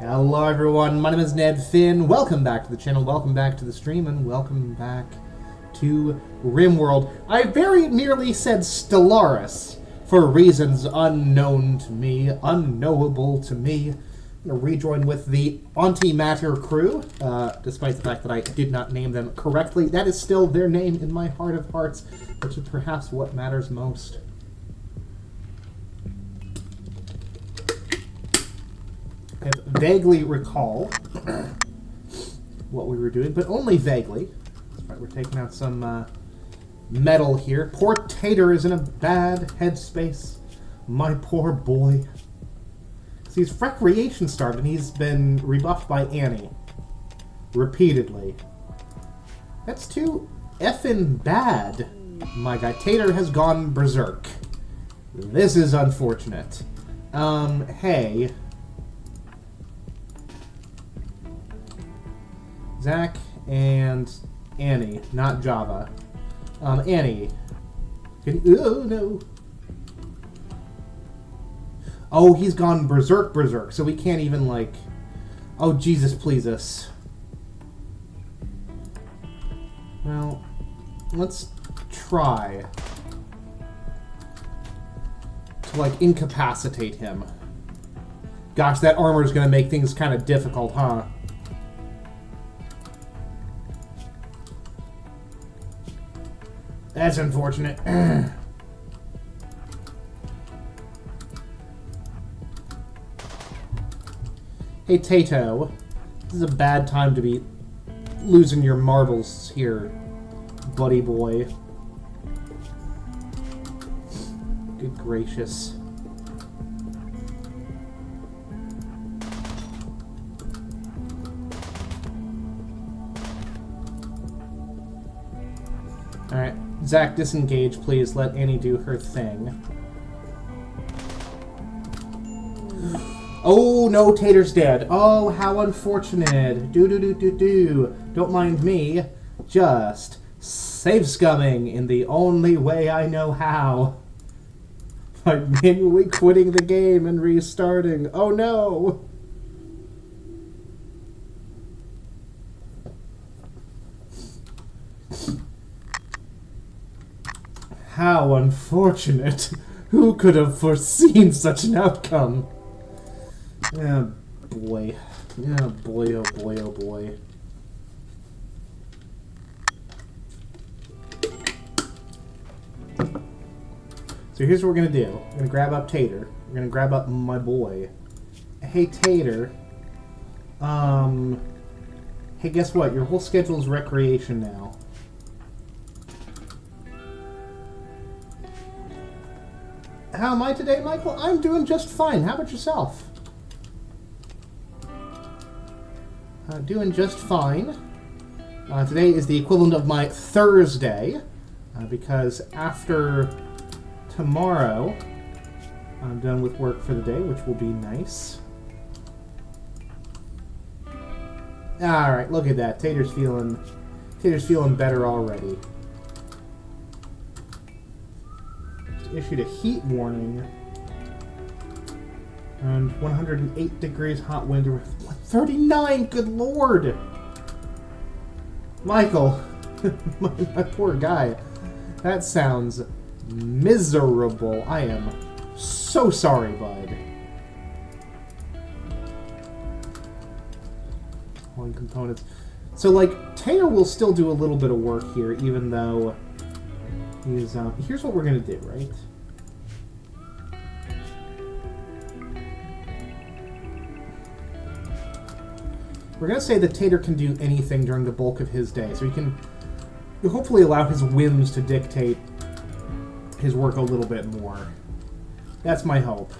Hello everyone, my name is Ned Finn. Welcome back to the channel, welcome back to the stream, and welcome back to Rimworld. I very nearly said Stellaris for reasons unknown to me, unknowable to me. I'm going to rejoin with the Antimatter crew, despite the fact that I did not name them correctly. That is still their name in my heart of hearts, which is perhaps what matters most. I vaguely recall what we were doing, but only vaguely. That's right, we're taking out some metal here. Poor Tater is in a bad headspace. My poor boy. See, he's recreation starved, and he's been rebuffed by Annie. Repeatedly. That's too effing bad, my guy. Tater has gone berserk. This is unfortunate. Hey... Zach and Annie, not Java. Annie. Oh, no. Oh, he's gone berserk, so we can't even, like... Oh, Jesus, please us. Well, let's try to, like, incapacitate him. Gosh, that armor is going to make things kind of difficult, huh? That's unfortunate. Hey, Tato. This is a bad time to be losing your marbles here, buddy boy. Good gracious. Alright. Zach, disengage, please. Let Annie do her thing. Oh, no, Tater's dead. Oh, how unfortunate. Do. Don't mind me. Just save scumming in the only way I know how. By manually quitting the game and restarting. Oh, no. How unfortunate. Who could have foreseen such an outcome? Oh, boy. Oh, boy, oh, boy, oh, boy. So here's what we're going to do. We're going to grab up Tater. We're going to grab up my boy. Hey, Tater. Hey, guess what? Your whole schedule is recreation now. How am I today, Michael? I'm doing just fine. How about yourself? Doing just fine. Today is the equivalent of my Thursday, because after tomorrow, I'm done with work for the day, which will be nice. Alright, look at that. Tater's feeling better already. Issued a heat warning and 108 degrees hot wind, 39, good lord! Michael, my poor guy, that sounds miserable. I am so sorry, bud. One components. So, like, Tater will still do a little bit of work here, even though he's, here's what we're gonna do, right? We're gonna say that Tater can do anything during the bulk of his day, so he can hopefully allow his whims to dictate his work a little bit more. That's my hope.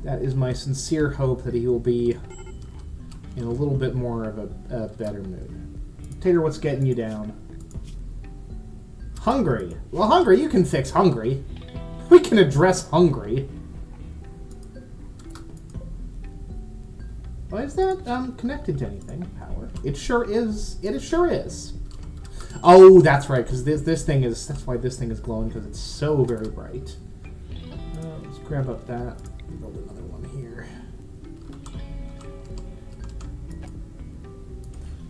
That is my sincere hope, that he will be in a little bit more of a better mood. Tater, what's getting you down? Hungry. Well, hungry, you can fix hungry. We can address hungry. Why is that connected to anything? Power. It sure is. It sure is. Oh, that's right, because this thing is... That's why this thing is glowing, because it's so very bright. Let's grab up that. Build another one here.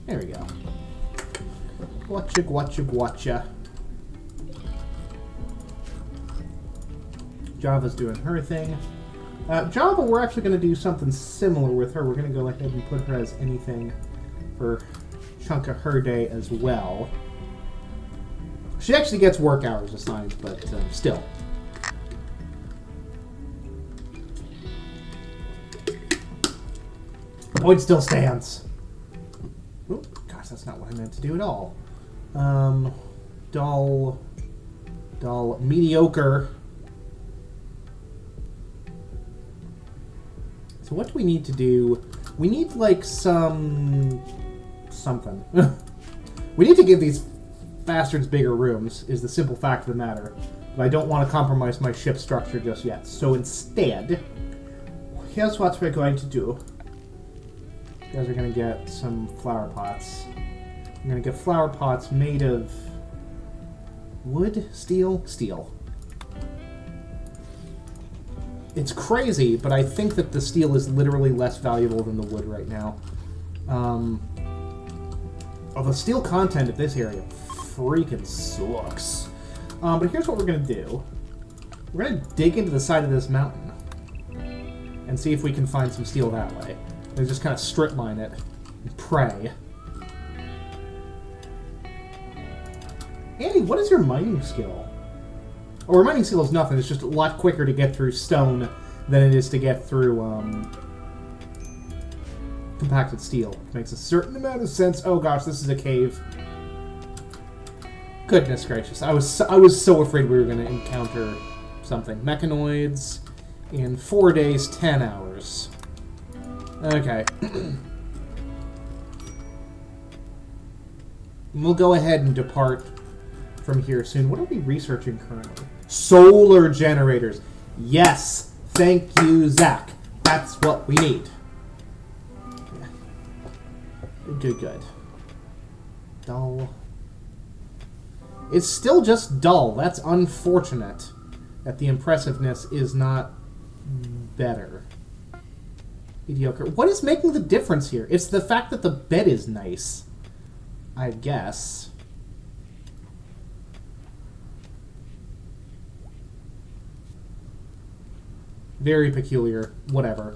There we go. Gotcha, gotcha, gotcha. Java's doing her thing. Java, we're actually going to do something similar with her. We're going to go ahead and put her as anything for a chunk of her day as well. She actually gets work hours assigned, but still. The point still stands. Oop, gosh, that's not what I meant to do at all. Dull, mediocre. So what do we need to do? We need, like, something. We need to give these bastards bigger rooms, is the simple fact of the matter. But I don't want to compromise my ship structure just yet. So instead, here's what we're going to do. You guys are going to get some flower pots. I'm going to get flower pots made of wood, steel. It's crazy, but I think that the steel is literally less valuable than the wood right now. The steel content of this area freaking sucks. But here's what we're going to do. We're going to dig into the side of this mountain and see if we can find some steel that way. And just kind of strip mine it and pray. Andy, what is your mining skill? Or mining skill is nothing. It's just a lot quicker to get through stone than it is to get through compacted steel. Makes a certain amount of sense. Oh gosh, this is a cave. Goodness gracious. I was so afraid we were going to encounter something. Mechanoids in 4 days, 10 hours. Okay. We'll go ahead and depart from here soon. What are we researching currently? Solar generators. Yes. Thank you, Zach. That's what we need. Good. Dull. It's still just dull. That's unfortunate that the impressiveness is not better. Mediocre. What is making the difference here? It's the fact that the bed is nice, I guess. Very peculiar. Whatever.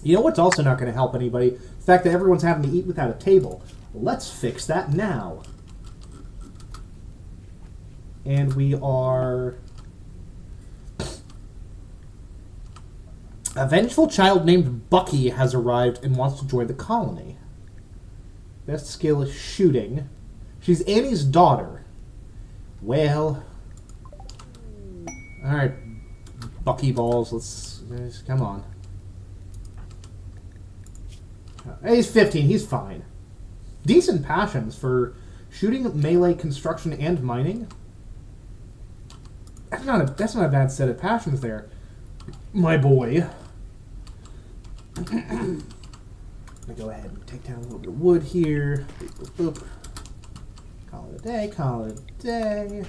You know what's also not going to help anybody? The fact that everyone's having to eat without a table. Let's fix that now. And we are... A vengeful child named Bucky has arrived and wants to join the colony. Best skill is shooting. She's Annie's daughter. Well... Alright, Bucky balls, let's come on. He's 15, he's fine. Decent passions for shooting, melee, construction, and mining. That's not a bad set of passions there, my boy. I'm gonna go ahead and take down a little bit of wood here. Boop, boop, boop. Call it a day, call it a day.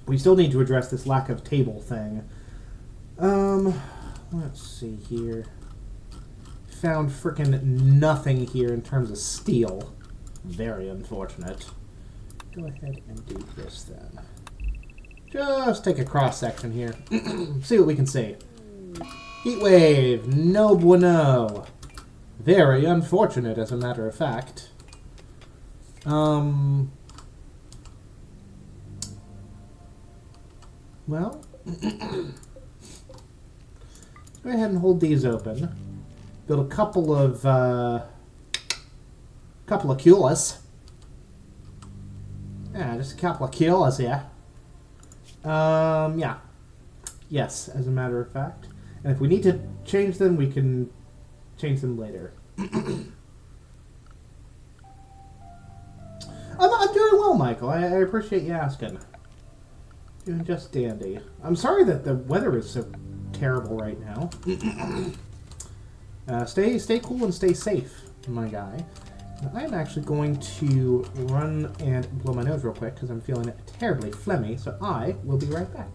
We still need to address this lack of table thing. Let's see here. Found frickin' nothing here in terms of steel. Very unfortunate. Go ahead and do this then. Just take a cross section here. See what we can see. Heat wave. No bueno. Very unfortunate, as a matter of fact. Well, go ahead and hold these open. Build a couple of culas. Yeah, just a couple of culas here. Yeah. Yes, as a matter of fact. And if we need to change them, we can change them later. I'm doing well, Michael. I appreciate you asking. Doing just dandy. I'm sorry that the weather is so terrible right now. Stay cool and stay safe, my guy. Now, I'm actually going to run and blow my nose real quick because I'm feeling terribly phlegmy, so I will be right back.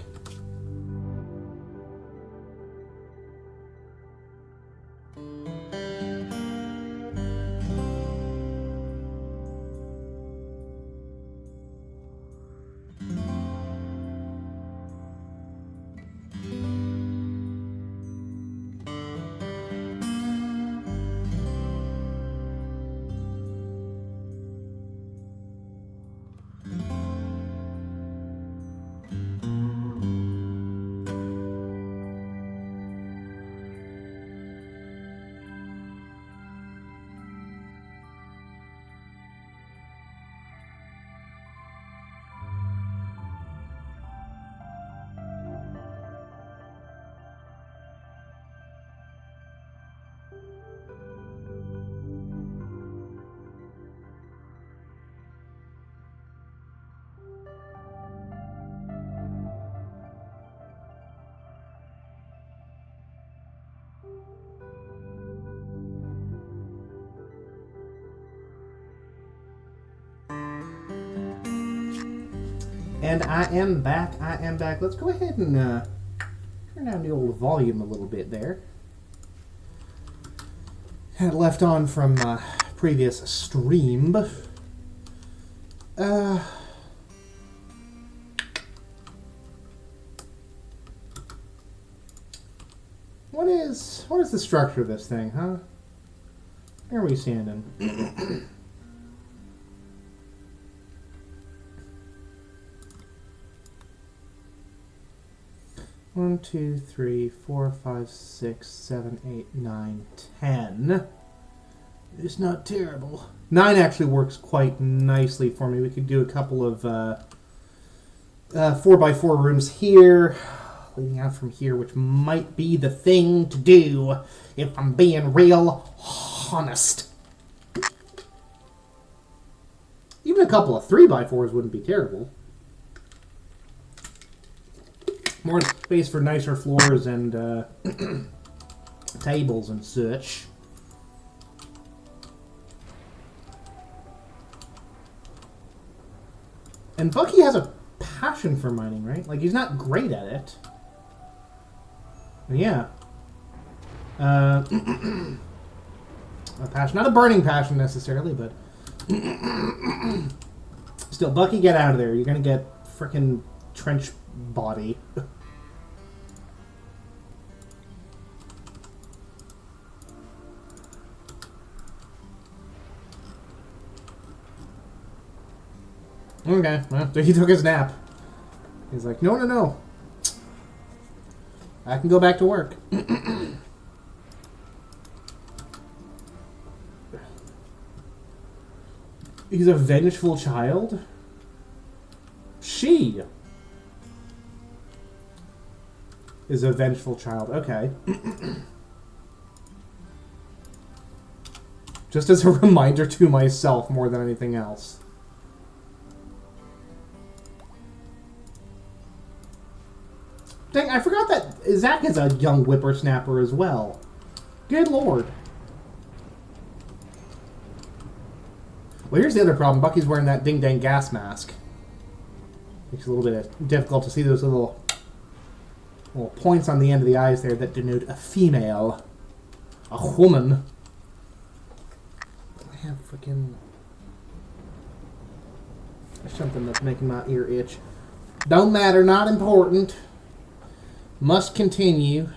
And I am back. Let's go ahead and turn down the old volume a little bit there. Had left on from previous stream. What is the structure of this thing, huh? Where are we standing? 1, 2, 3, 4, 5, 6, 7, 8, 9, 10. It's not terrible. 9 actually works quite nicely for me. We could do a couple of 4x4 rooms here, leading out from here, which might be the thing to do if I'm being real honest. Even a couple of 3x4s wouldn't be terrible. More space for nicer floors and tables and such. And Bucky has a passion for mining, right? Like, he's not great at it. Yeah. A passion. Not a burning passion necessarily, but... Still, Bucky, get out of there. You're gonna get frickin' trench body. Okay, well, he took his nap. He's like, no. I can go back to work. He's a vengeful child? She is a vengeful child. Okay. Just as a reminder to myself more than anything else. Dang, I forgot that Zach is a young whippersnapper as well. Good lord. Well, here's the other problem. Bucky's wearing that ding-dang gas mask. Makes it a little bit difficult to see those little points on the end of the eyes there that denote a female. A woman. I have freaking... something that's making my ear itch. Don't matter, not important. Must continue.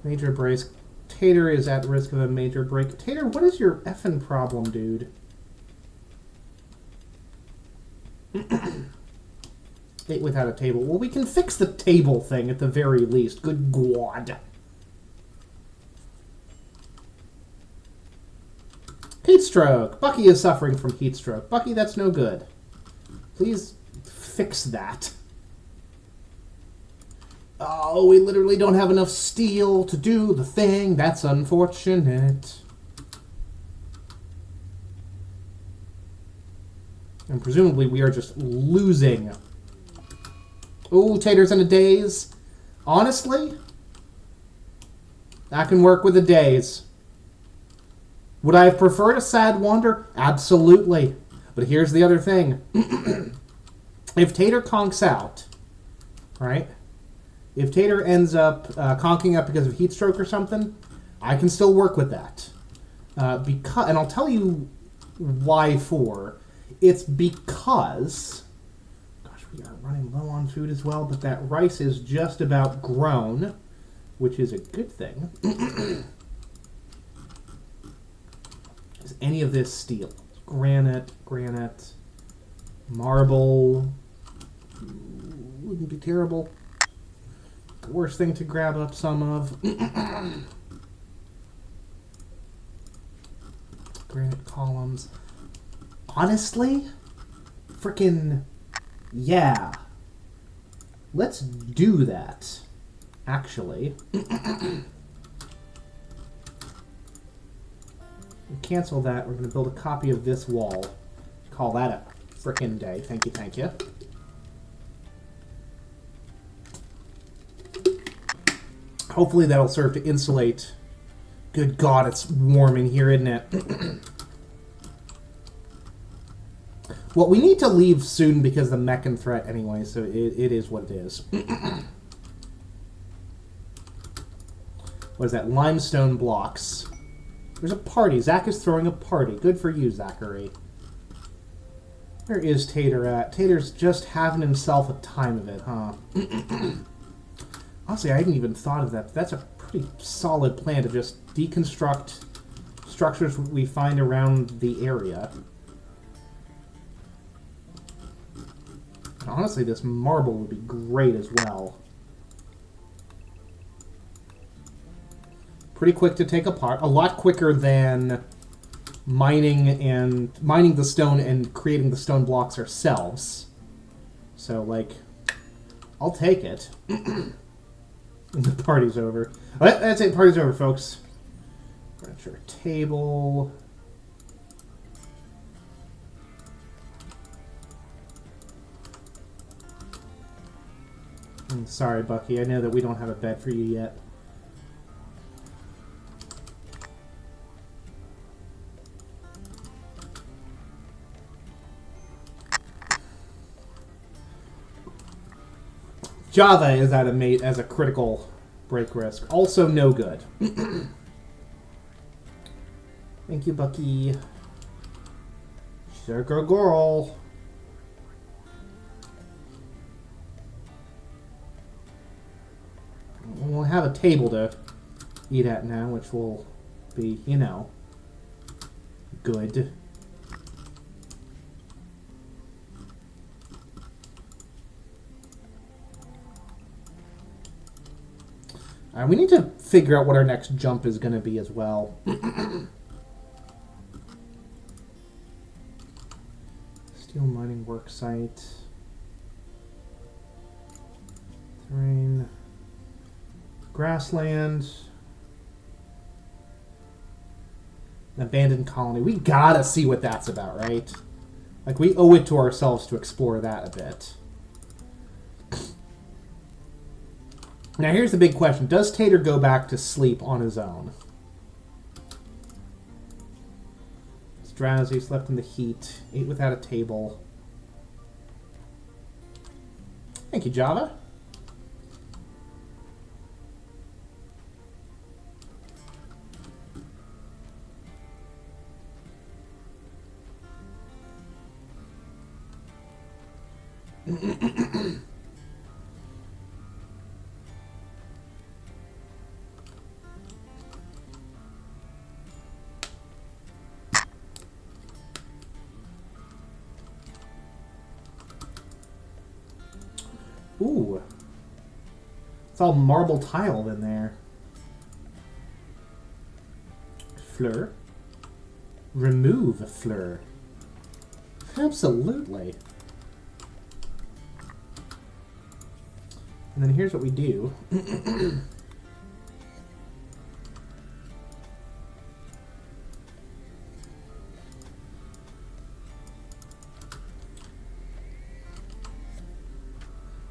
Major brace. Tater is at risk of a major break. Tater, what is your effing problem, dude? Ate without a table. Well, we can fix the table thing at the very least. Good God. Heat stroke. Bucky is suffering from heat stroke. Bucky, that's no good. Please fix that. Oh, we literally don't have enough steel to do the thing. That's unfortunate. And presumably we are just losing. Ooh, Tater's in a daze. Honestly, I can work with a daze. Would I have preferred a sad wander? Absolutely. But here's the other thing. If Tater conks out, right? If Tater ends up conking up because of heat stroke or something, I can still work with that. And I'll tell you why for. It's because... Gosh, we are running low on food as well, but that rice is just about grown, which is a good thing. Is any of this steel? Granite, marble. Wouldn't be terrible. Worst thing to grab up some of. Granite columns. Honestly, frickin' yeah. Let's do that. Actually. Cancel that. We're going to build a copy of this wall. Call that a frickin' day. Thank you, thank you. Hopefully that'll serve to insulate. Good God, it's warm in here, isn't it? Well, we need to leave soon because of the Meccan threat anyway, so it is what it is. What is that? Limestone blocks. There's a party. Zach is throwing a party. Good for you, Zachary. Where is Tater at? Tater's just having himself a time of it, huh? Honestly, I hadn't even thought of that. That's a pretty solid plan to just deconstruct structures we find around the area. And honestly, this marble would be great as well. Pretty quick to take apart. A lot quicker than mining the stone and creating the stone blocks ourselves. So, like, I'll take it. The party's over. Oh, that's it. Party's over, folks. Furniture table. Sorry, Bucky. I know that we don't have a bed for you yet. Java is at as a critical break risk. Also no good. Thank you, Bucky. She's a good girl. We'll have a table to eat at now, which will be, you know, good. We need to figure out what our next jump is going to be as well. Steel mining work site. Terrain. Grassland. An abandoned colony. We gotta see what that's about, right? Like, we owe it to ourselves to explore that a bit. Now, here's the big question. Does Tater go back to sleep on his own? He's drowsy, slept in the heat, ate without a table. Thank you, Java. Ooh. It's all marble tiled in there. Fleur. Remove a fleur. Absolutely. And then here's what we do.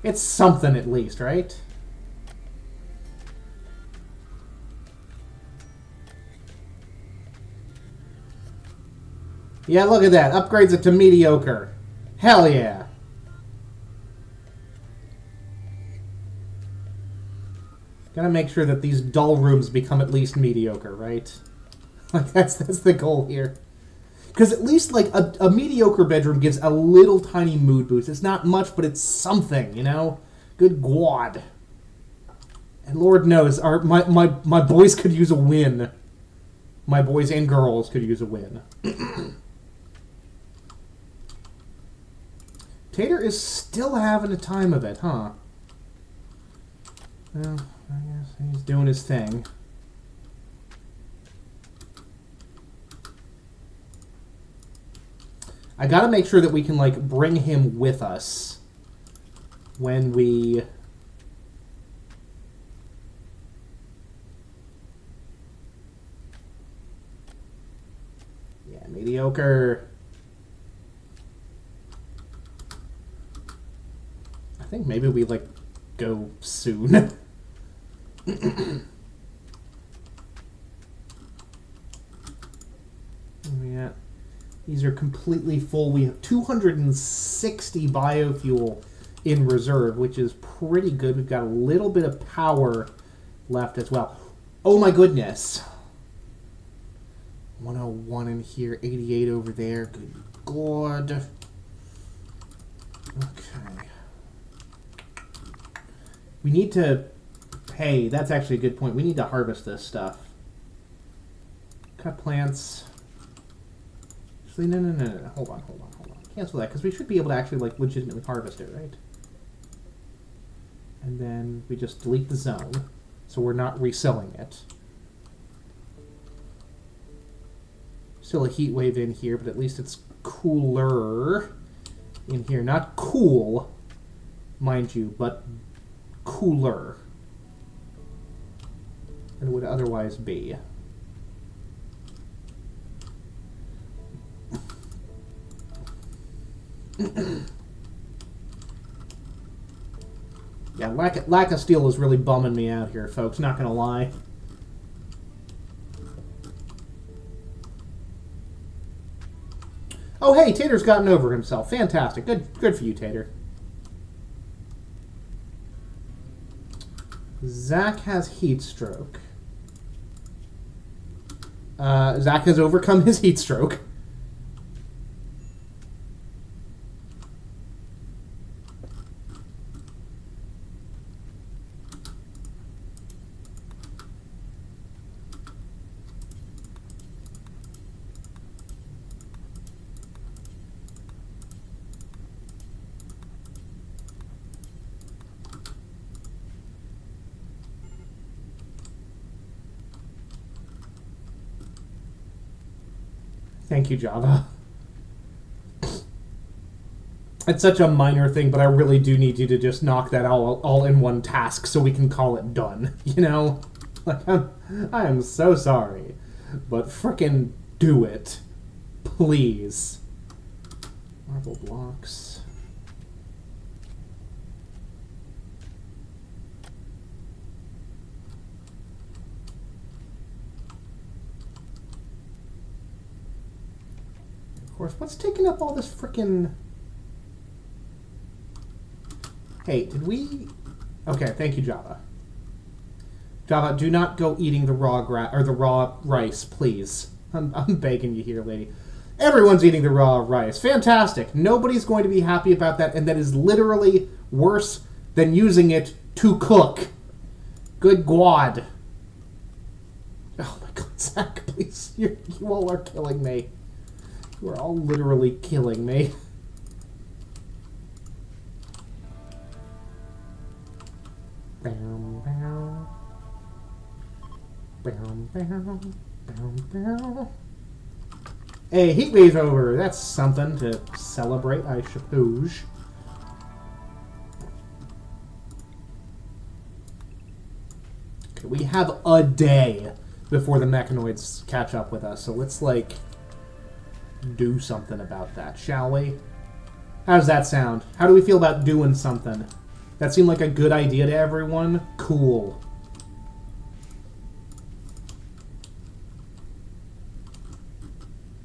It's something at least, right? Yeah, look at that. Upgrades it to mediocre. Hell yeah. Gotta make sure that these dull rooms become at least mediocre, right? Like, that's the goal here. Because at least, like, a mediocre bedroom gives a little tiny mood boost. It's not much, but it's something, you know? Good God. And Lord knows, my boys could use a win. My boys and girls could use a win. Tater is still having a time of it, huh? Well, I guess he's doing his thing. I gotta make sure that we can, like, bring him with us when we... Yeah, mediocre. I think maybe we, like, go soon. Yeah. These are completely full. We have 260 biofuel in reserve, which is pretty good. We've got a little bit of power left as well. Oh my goodness. 101 in here, 88 over there. Good God. Okay. We need to... Hey, that's actually a good point. We need to harvest this stuff. Cut plants... Actually, no. Hold on. Cancel that, because we should be able to actually, like, legitimately harvest it, right? And then we just delete the zone, so we're not reselling it. Still a heat wave in here, but at least it's cooler in here. Not cool, mind you, but cooler than it would otherwise be. Yeah, lack of steel is really bumming me out here, folks. Not gonna lie. Oh, hey, Tater's gotten over himself. Fantastic. Good for you, Tater. Zach has heat stroke. Zach has overcome his heat stroke. Thank you, Java. It's such a minor thing, but I really do need you to just knock that all in one task so we can call it done. You know? Like, I am so sorry. But frickin' do it. Please. Marble blocks. Of course, what's taking up all this frickin'... Hey, did we... Okay, thank you, Java. Java, do not go eating the raw rice, please. I'm begging you here, lady. Everyone's eating the raw rice. Fantastic. Nobody's going to be happy about that, and that is literally worse than using it to cook. Good God. Oh my God, Zach, please. You all are killing me. You are all literally killing me. Hey, heat wave's over. That's something to celebrate, I suppose. Okay, we have a day before the mechanoids catch up with us, so let's, like, do something about that, shall we? How does that sound? How do we feel about doing something? That seemed like a good idea to everyone? Cool.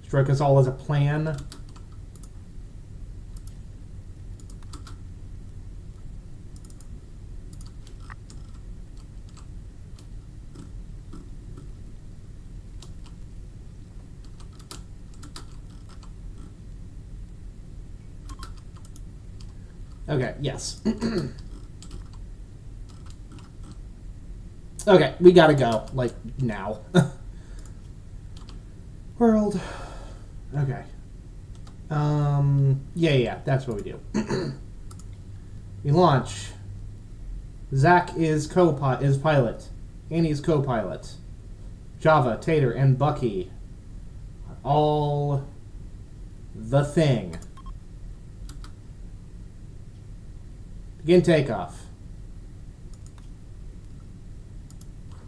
Strike us all as a plan. Okay, yes. Okay, we gotta go. Like, now. World. Okay. Yeah, that's what we do. We launch. Zach is pilot. Annie's co-pilot. Java, Tater, and Bucky are all the thing. Begin takeoff.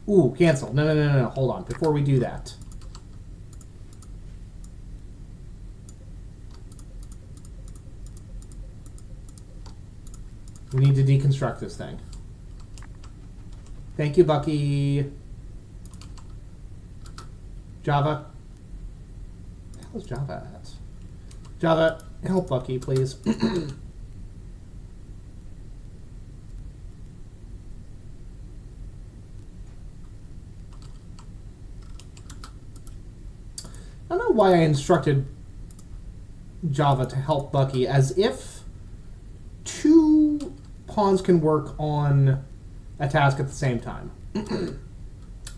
Ooh, cancel. No. Hold on. Before we do that. We need to deconstruct this thing. Thank you, Bucky. Java. Where the hell is Java at? Java, help Bucky, please. I don't know why I instructed Java to help Bucky, as if two pawns can work on a task at the same time.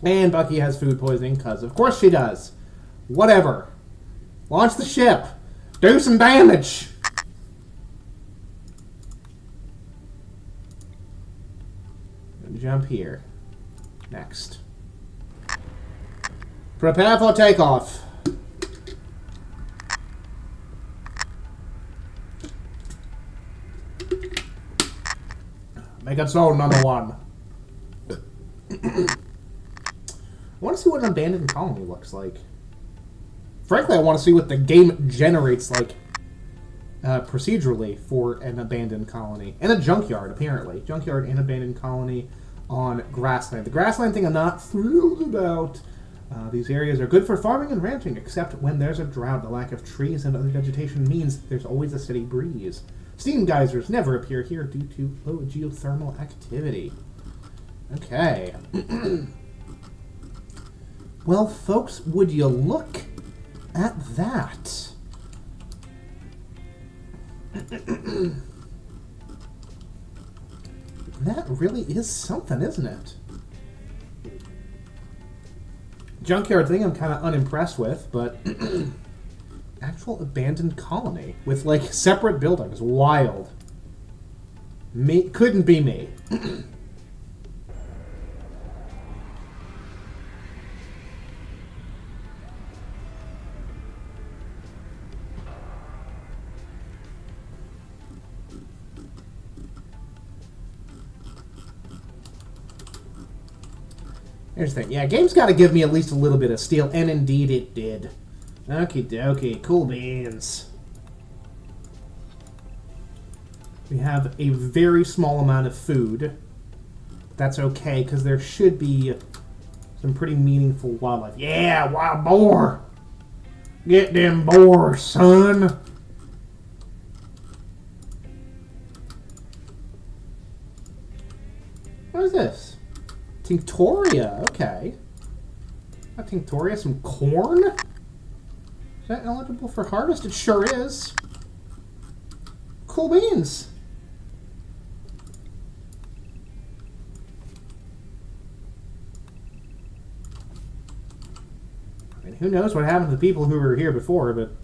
And Bucky has food poisoning, because of course she does. Whatever. Launch the ship. Do some damage. Jump here. Next. Prepare for takeoff. Make it so, number one. I want to see what an abandoned colony looks like. Frankly, I want to see what the game generates, like, procedurally for an abandoned colony. And a junkyard, apparently. Junkyard and abandoned colony on grassland. The grassland thing I'm not thrilled about. These areas are good for farming and ranching, except when there's a drought. The lack of trees and other vegetation means there's always a steady breeze. Steam geysers never appear here due to low geothermal activity. Okay. Well, folks, would you look at that? That really is something, isn't it? Junkyard thing I'm kind of unimpressed with, but actual abandoned colony with, like, separate buildings. Wild. Couldn't be me. Here's the thing. Yeah, game's got to give me at least a little bit of steel, and indeed it did. Okie dokie. Cool beans. We have a very small amount of food. That's okay, because there should be some pretty meaningful wildlife. Yeah, wild boar! Get them boars, son! What is this? Tinctoria, okay. Got Tinctoria, some corn? Is that eligible for harvest? It sure is. Cool beans. I mean, who knows what happened to the people who were here before, but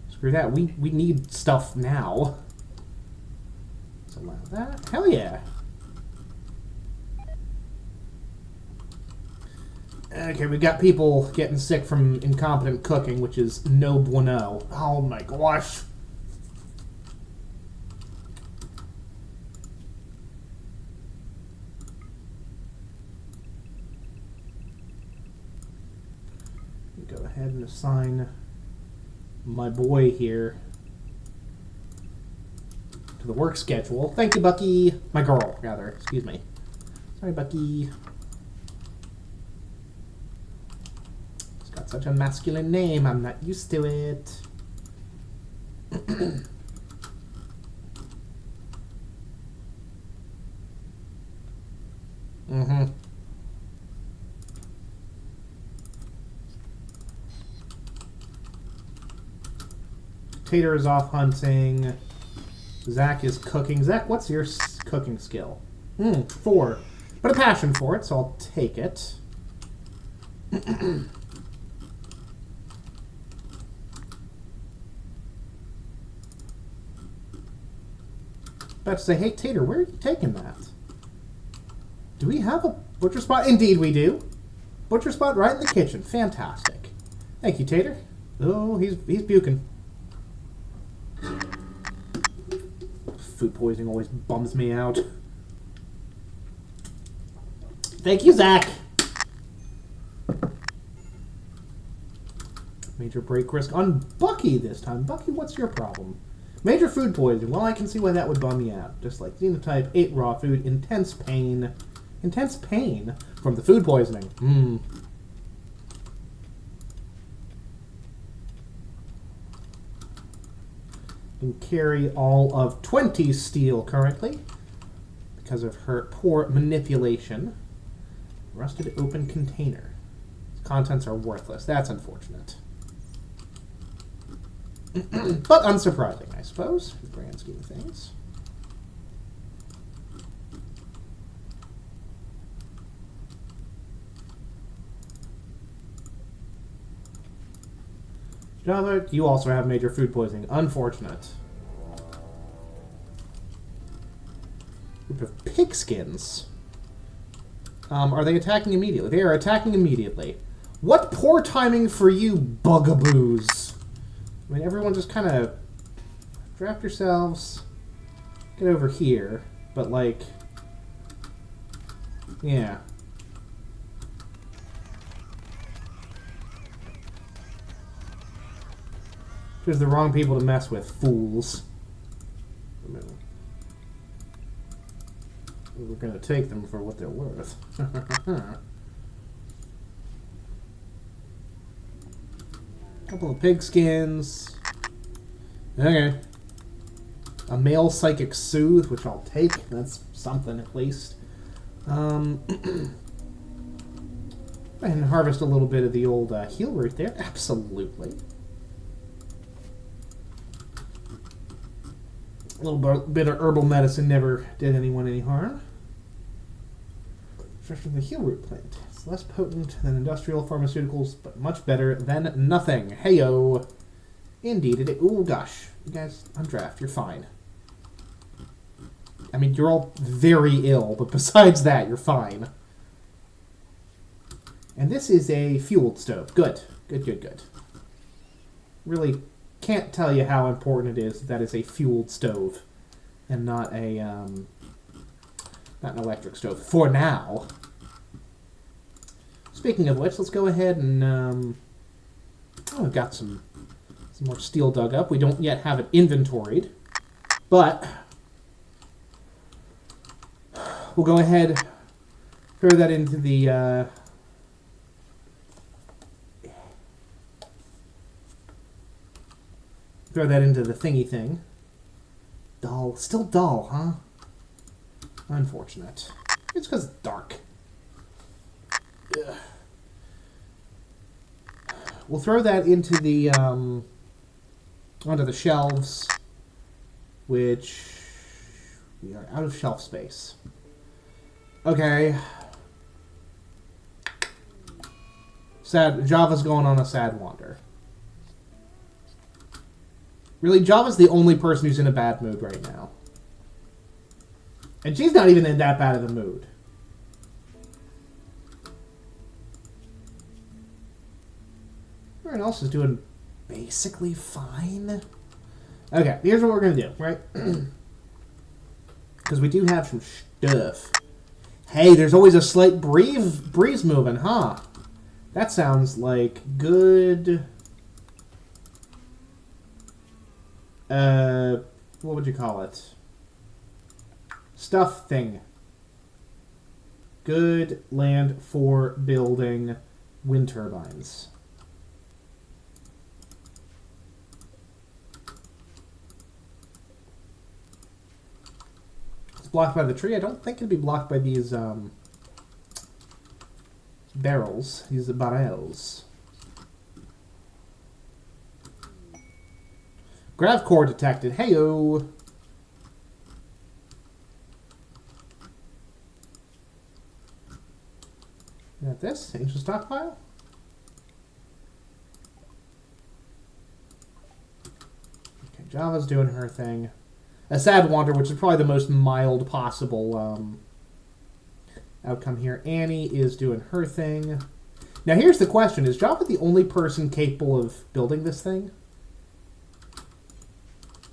screw that. We need stuff now. So allow that. Hell yeah. Okay, we got people getting sick from incompetent cooking, which is no bueno. Oh my gosh. Go ahead and assign my boy here to the work schedule. Thank you, Bucky. My girl, rather. Excuse me. Sorry, Bucky. Such a masculine name. I'm not used to it. Mm-hmm. Tater is off hunting. Zach is cooking. Zach, what's your cooking skill? 4. But a passion for it, so I'll take it. About to say, hey, Tater, where are you taking that? Do we have a butcher spot? Indeed we do. Butcher spot right in the kitchen. Fantastic. Thank you, Tater. Oh, he's puking. Food poisoning always bums me out. Thank you, Zach. Major break risk on Bucky this time. Bucky, what's your problem? Major food poisoning. Well, I can see why that would bum you out. Just like Xenotype, ate raw food, intense pain. Intense pain from the food poisoning. Can carry all of 20 steel currently because of her poor manipulation. Rusted open container. Contents are worthless. That's unfortunate. But unsurprising, I suppose, in the grand scheme of things. Java, you also have major food poisoning. Unfortunate. Group of pigskins. Are they attacking immediately? They are attacking immediately. What poor timing for you, bugaboos. I mean, everyone just kind of draft yourselves. Get over here. But, like, yeah. Choose the wrong people to mess with, fools. We're going to take them for what they're worth. Couple of pigskins. Okay. A male psychic soothe, which I'll take. That's something at least. And harvest a little bit of the old heal root there. Absolutely. A little bit of herbal medicine never did anyone any harm. Especially the heal root plant. It's less potent than industrial pharmaceuticals, but much better than nothing. Heyo. Indeed it is. Oh gosh. You guys, undraft. You're fine. I mean, you're all very ill, but besides that, you're fine. And this is a fueled stove. Good. Good, good, good. Really can't tell you how important it is that is a fueled stove and not a not an electric stove for now. Speaking of which, let's go ahead and we've got some more steel dug up. We don't yet have it inventoried, but we'll go ahead, throw that into the throw that into the thingy thing. Dull. Still dull, huh? Unfortunate. It's because it's dark. Ugh. We'll throw that into the, onto the shelves, which we are out of shelf space. Okay. Sad. Java's going on a sad wander. Really, Java's the only person who's in a bad mood right now. And she's not even in that bad of a mood. Everyone else is doing basically fine. Okay, here's what we're going to do, right? Because we do have some stuff. Hey, there's always a slight breeze moving, huh? That sounds like good... what would you call it? Stuff thing. Good land for building wind turbines. blocked by the tree. I don't think it'd be blocked by these barrels. These barrels. Grav core detected. Heyo. Got this ancient stockpile. Okay, Java's doing her thing. A sad wander, which is probably the most mild possible outcome here. Annie is doing her thing. Now here's the question: is Java the only person capable of building this thing?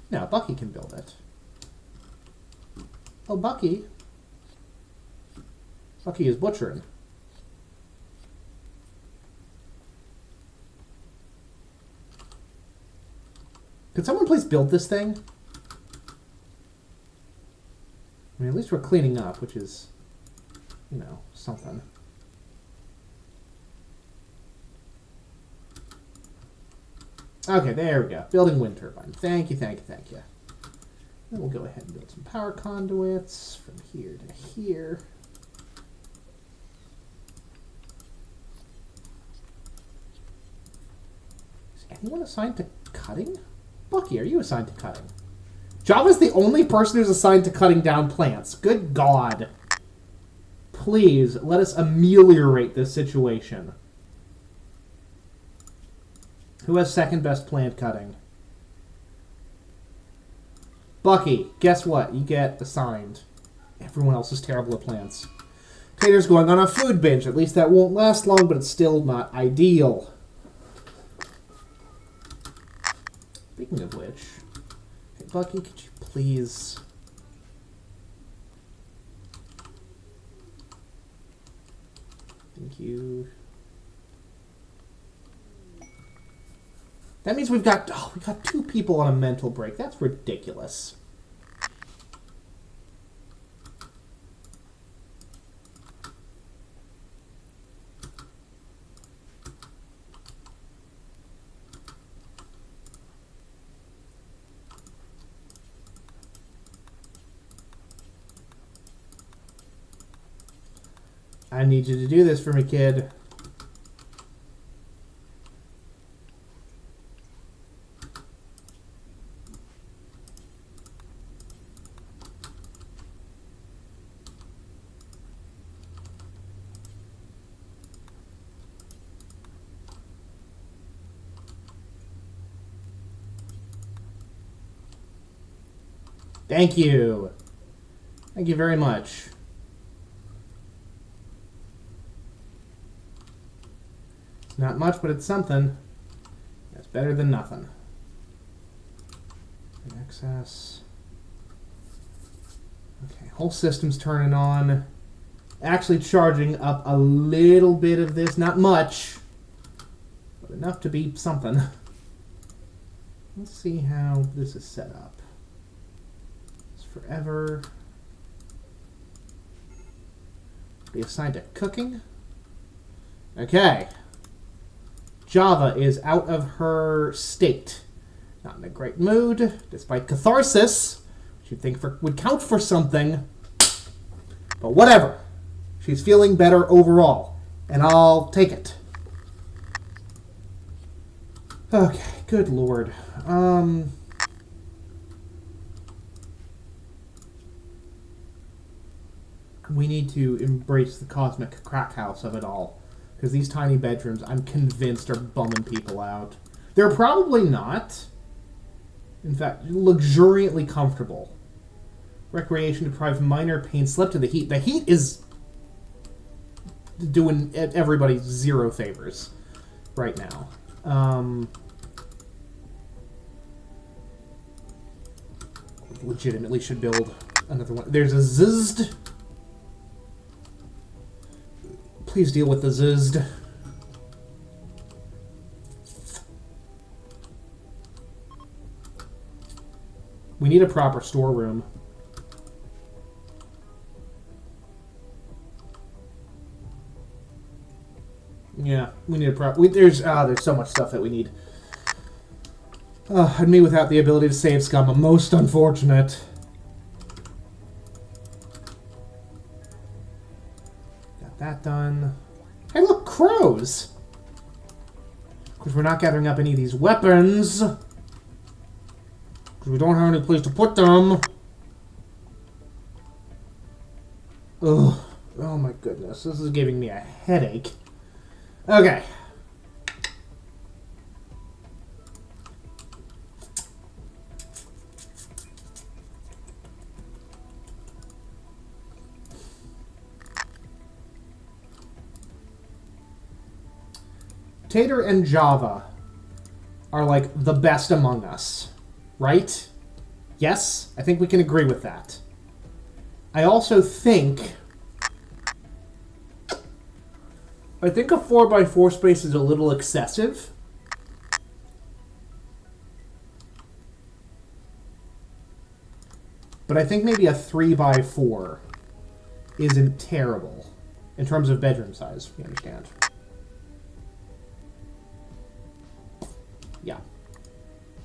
No, Bucky can build it. Oh, Bucky. Bucky is butchering. Could someone please build this thing? I mean, at least we're cleaning up, which is, you know, something. Okay, there we go. Building wind turbine. Thank you, thank you, thank you. Then we'll go ahead and build some power conduits from here to here. Is anyone assigned to cutting? Bucky, are you assigned to cutting? Java's the only person who's assigned to cutting down plants. Good God. Please, let us ameliorate this situation. Who has second best plant cutting? Bucky, guess what? You get assigned. Everyone else is terrible at plants. Tater's going on a food binge. At least that won't last long, but it's still not ideal. Speaking of which, hey, Bucky, could you please... Thank you. That means we got 2 people on a mental break. That's ridiculous. I need you to do this for me, kid. Thank you. Thank you very much. It's not much, but it's something. That's better than nothing. Access. Okay, whole system's turning on. Actually charging up a little bit of this. Not much, but enough to be something. Let's see how this is set up. Forever. Be assigned to cooking. Okay. Java is out of her state. Not in a great mood, despite catharsis, which you'd think would count for something. But whatever. She's feeling better overall, and I'll take it. Okay, good lord. We need to embrace the cosmic crack house of it all. Because these tiny bedrooms, I'm convinced, are bumming people out. They're probably not. In fact, luxuriantly comfortable. Recreation deprived minor pain, slept to the heat. The heat is doing everybody zero favors right now. Legitimately should build another one. There's a zizzed. Please deal with the zizzed. We need a proper storeroom. Yeah, we need a proper... There's so much stuff that we need. And me without the ability to save scum. Most unfortunate. that done. Hey, look, crows! Because we're not gathering up any of these weapons. Because we don't have any place to put them. Ugh. Oh my goodness. This is giving me a headache. Okay. Tater and Java are like the best among us, right? Yes, I think we can agree with that. I also think... I think a 4x4 space is a little excessive. But I think maybe a 3x4 isn't terrible in terms of bedroom size, you understand? Yeah.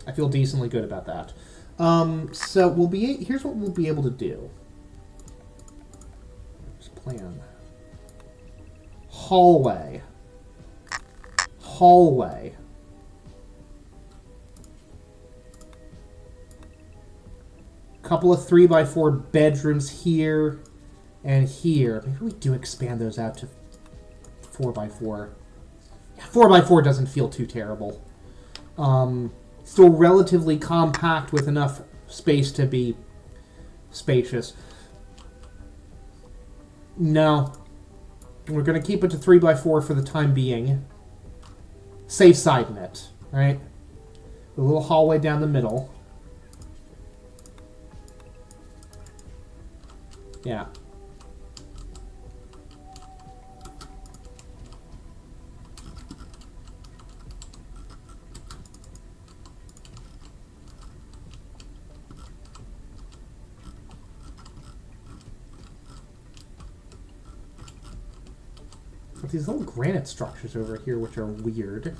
I feel decently good about that. So we'll be... Here's what we'll be able to do. Just plan. Hallway. Hallway. Couple of 3x4 bedrooms here and here. Maybe we do expand those out to 4x4. Yeah, 4x4 doesn't feel too terrible. Still relatively compact with enough space to be spacious. No. We're going to keep it to 3x4 for the time being. Safe side in it, right? A little hallway down the middle. Yeah. But these little granite structures over here, which are weird.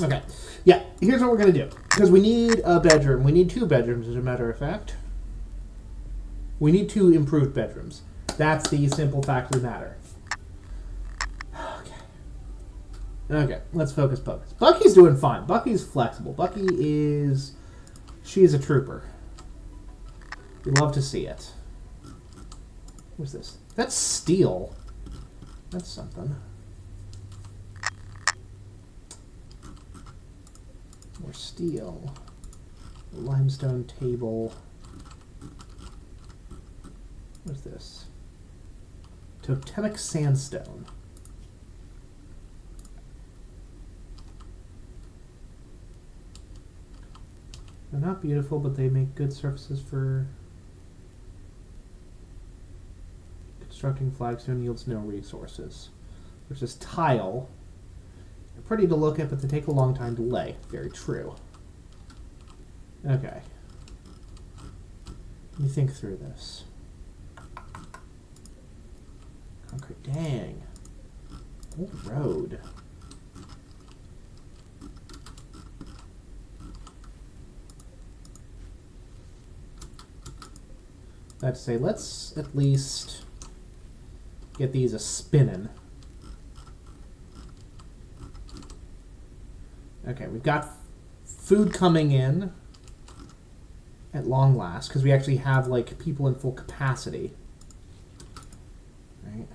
Okay. Yeah, here's what we're going to do. Because we need a bedroom. We need 2 bedrooms, as a matter of fact. We need 2 improved bedrooms. That's the simple fact of the matter. Okay. Okay, let's focus. Bucky's doing fine. Bucky's flexible. Bucky is... She is a trooper. We love to see it. What's this? That's steel. That's something. More steel. Limestone table. What's this? Totemic sandstone. They're not beautiful, but they make good surfaces for constructing flagstone yields no resources. Versus tile. They're pretty to look at, but they take a long time to lay. Very true. Okay. Let me think through this. Concrete. Dang. Old road. Let's say, let's at least get these a spinning. Okay, we've got food coming in at long last, because we actually have, like, people in full capacity. Right?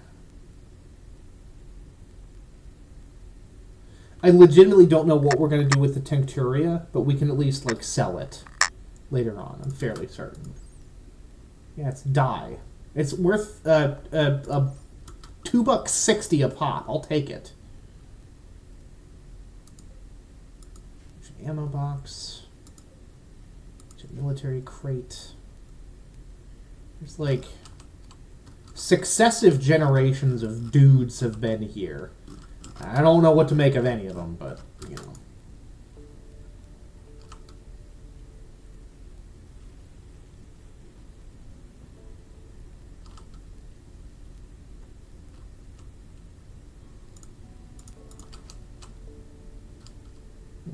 I legitimately don't know what we're going to do with the Tincturia, but we can at least, like, sell it later on. I'm fairly certain. Yeah, it's dye. It's worth $2.60 a pop. I'll take it. Ammo box. Military crate. There's like successive generations of dudes have been here. I don't know what to make of any of them, but you know.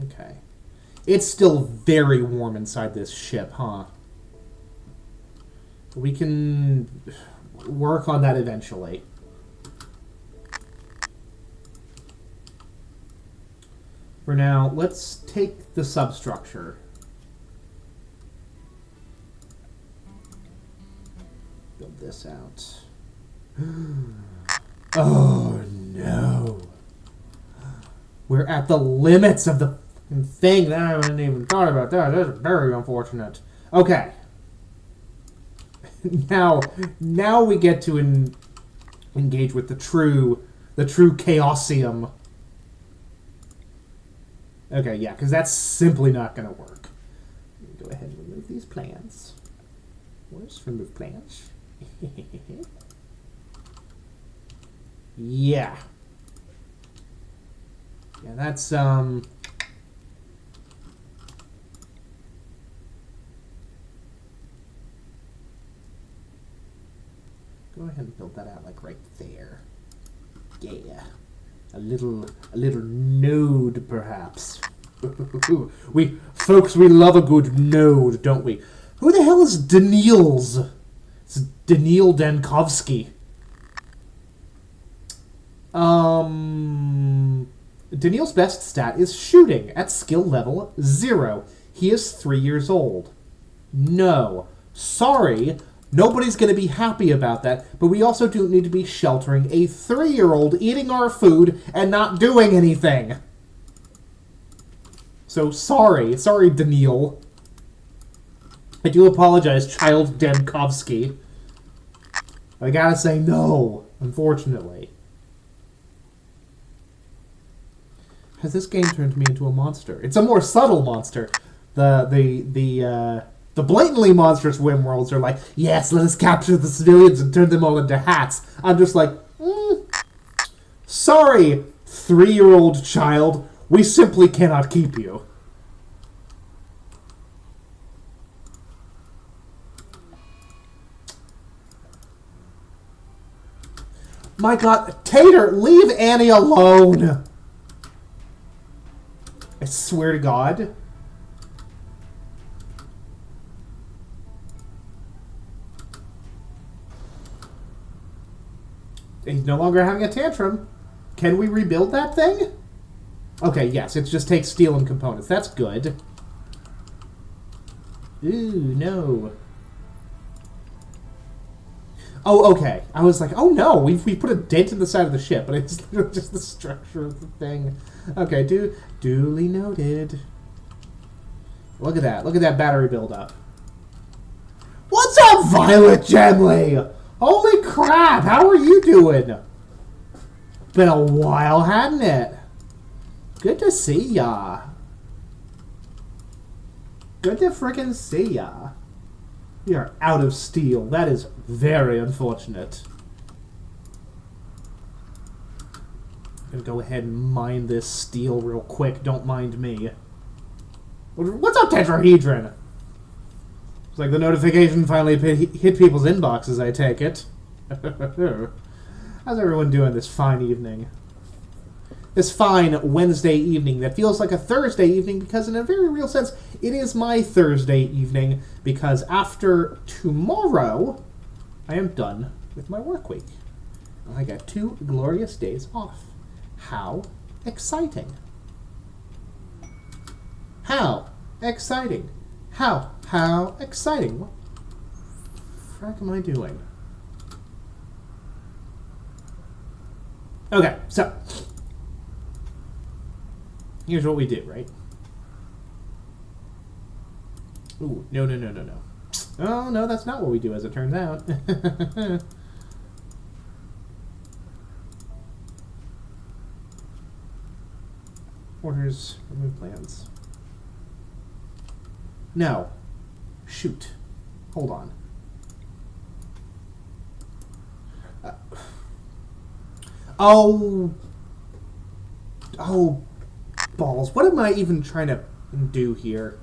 Okay. It's still very warm inside this ship, huh? We can work on that eventually. For now, let's take the substructure. Build this out. Oh no. We're at the limits of the thing. I haven't even thought about that. That's very unfortunate. Okay. Now we get to engage with the true chaosium. Okay, yeah, because that's simply not going to work. Go ahead and remove these plants. Where's remove plants? Yeah. Yeah, that's, Go ahead and build that out, like, right there. Yeah. A little node, perhaps. Folks, we love a good node, don't we? Who the hell is Daniil's? It's Daniil Dankovsky. Daniil's best stat is shooting at skill level 0. He is 3 years old. No. Sorry. Nobody's going to be happy about that, but we also do need to be sheltering a 3-year-old eating our food and not doing anything. So, sorry. Sorry, Daniil. I do apologize, child Dankovsky. I gotta say no, unfortunately. Has this game turned me into a monster? It's a more subtle monster. The blatantly monstrous Rimworlds are like, yes, let us capture the civilians and turn them all into hats. I'm just like, sorry, 3-year-old child, we simply cannot keep you. My God, Tater, leave Annie alone. I swear to God. He's no longer having a tantrum. Can we rebuild that thing? Okay, yes, it just takes steel and components. That's good. Ooh, no. Oh, okay. I was like, oh no, we put a dent in the side of the ship, but it's literally just the structure of the thing. Okay, duly noted. Look at that. Look at that battery buildup. What's up, Violet Gemley? Holy crap, how are you doing? Been a while, hadn't it? Good to see ya. Good to frickin' see ya. We are out of steel. That is very unfortunate. I'm gonna go ahead and mine this steel real quick. Don't mind me. What's up, Tetrahedron? It's like the notification finally hit people's inboxes, I take it. How's everyone doing this fine evening? This fine Wednesday evening that feels like a Thursday evening because in a very real sense, it is my Thursday evening because after tomorrow, I am done with my work week. I got 2 glorious days off. How exciting. How exciting. How exciting. What the frack am I doing? Okay, so here's what we do, right? Ooh, no. Oh, no, that's not what we do, as it turns out. Orders, remove plans. No. Shoot. Hold on. Oh, balls. What am I even trying to do here?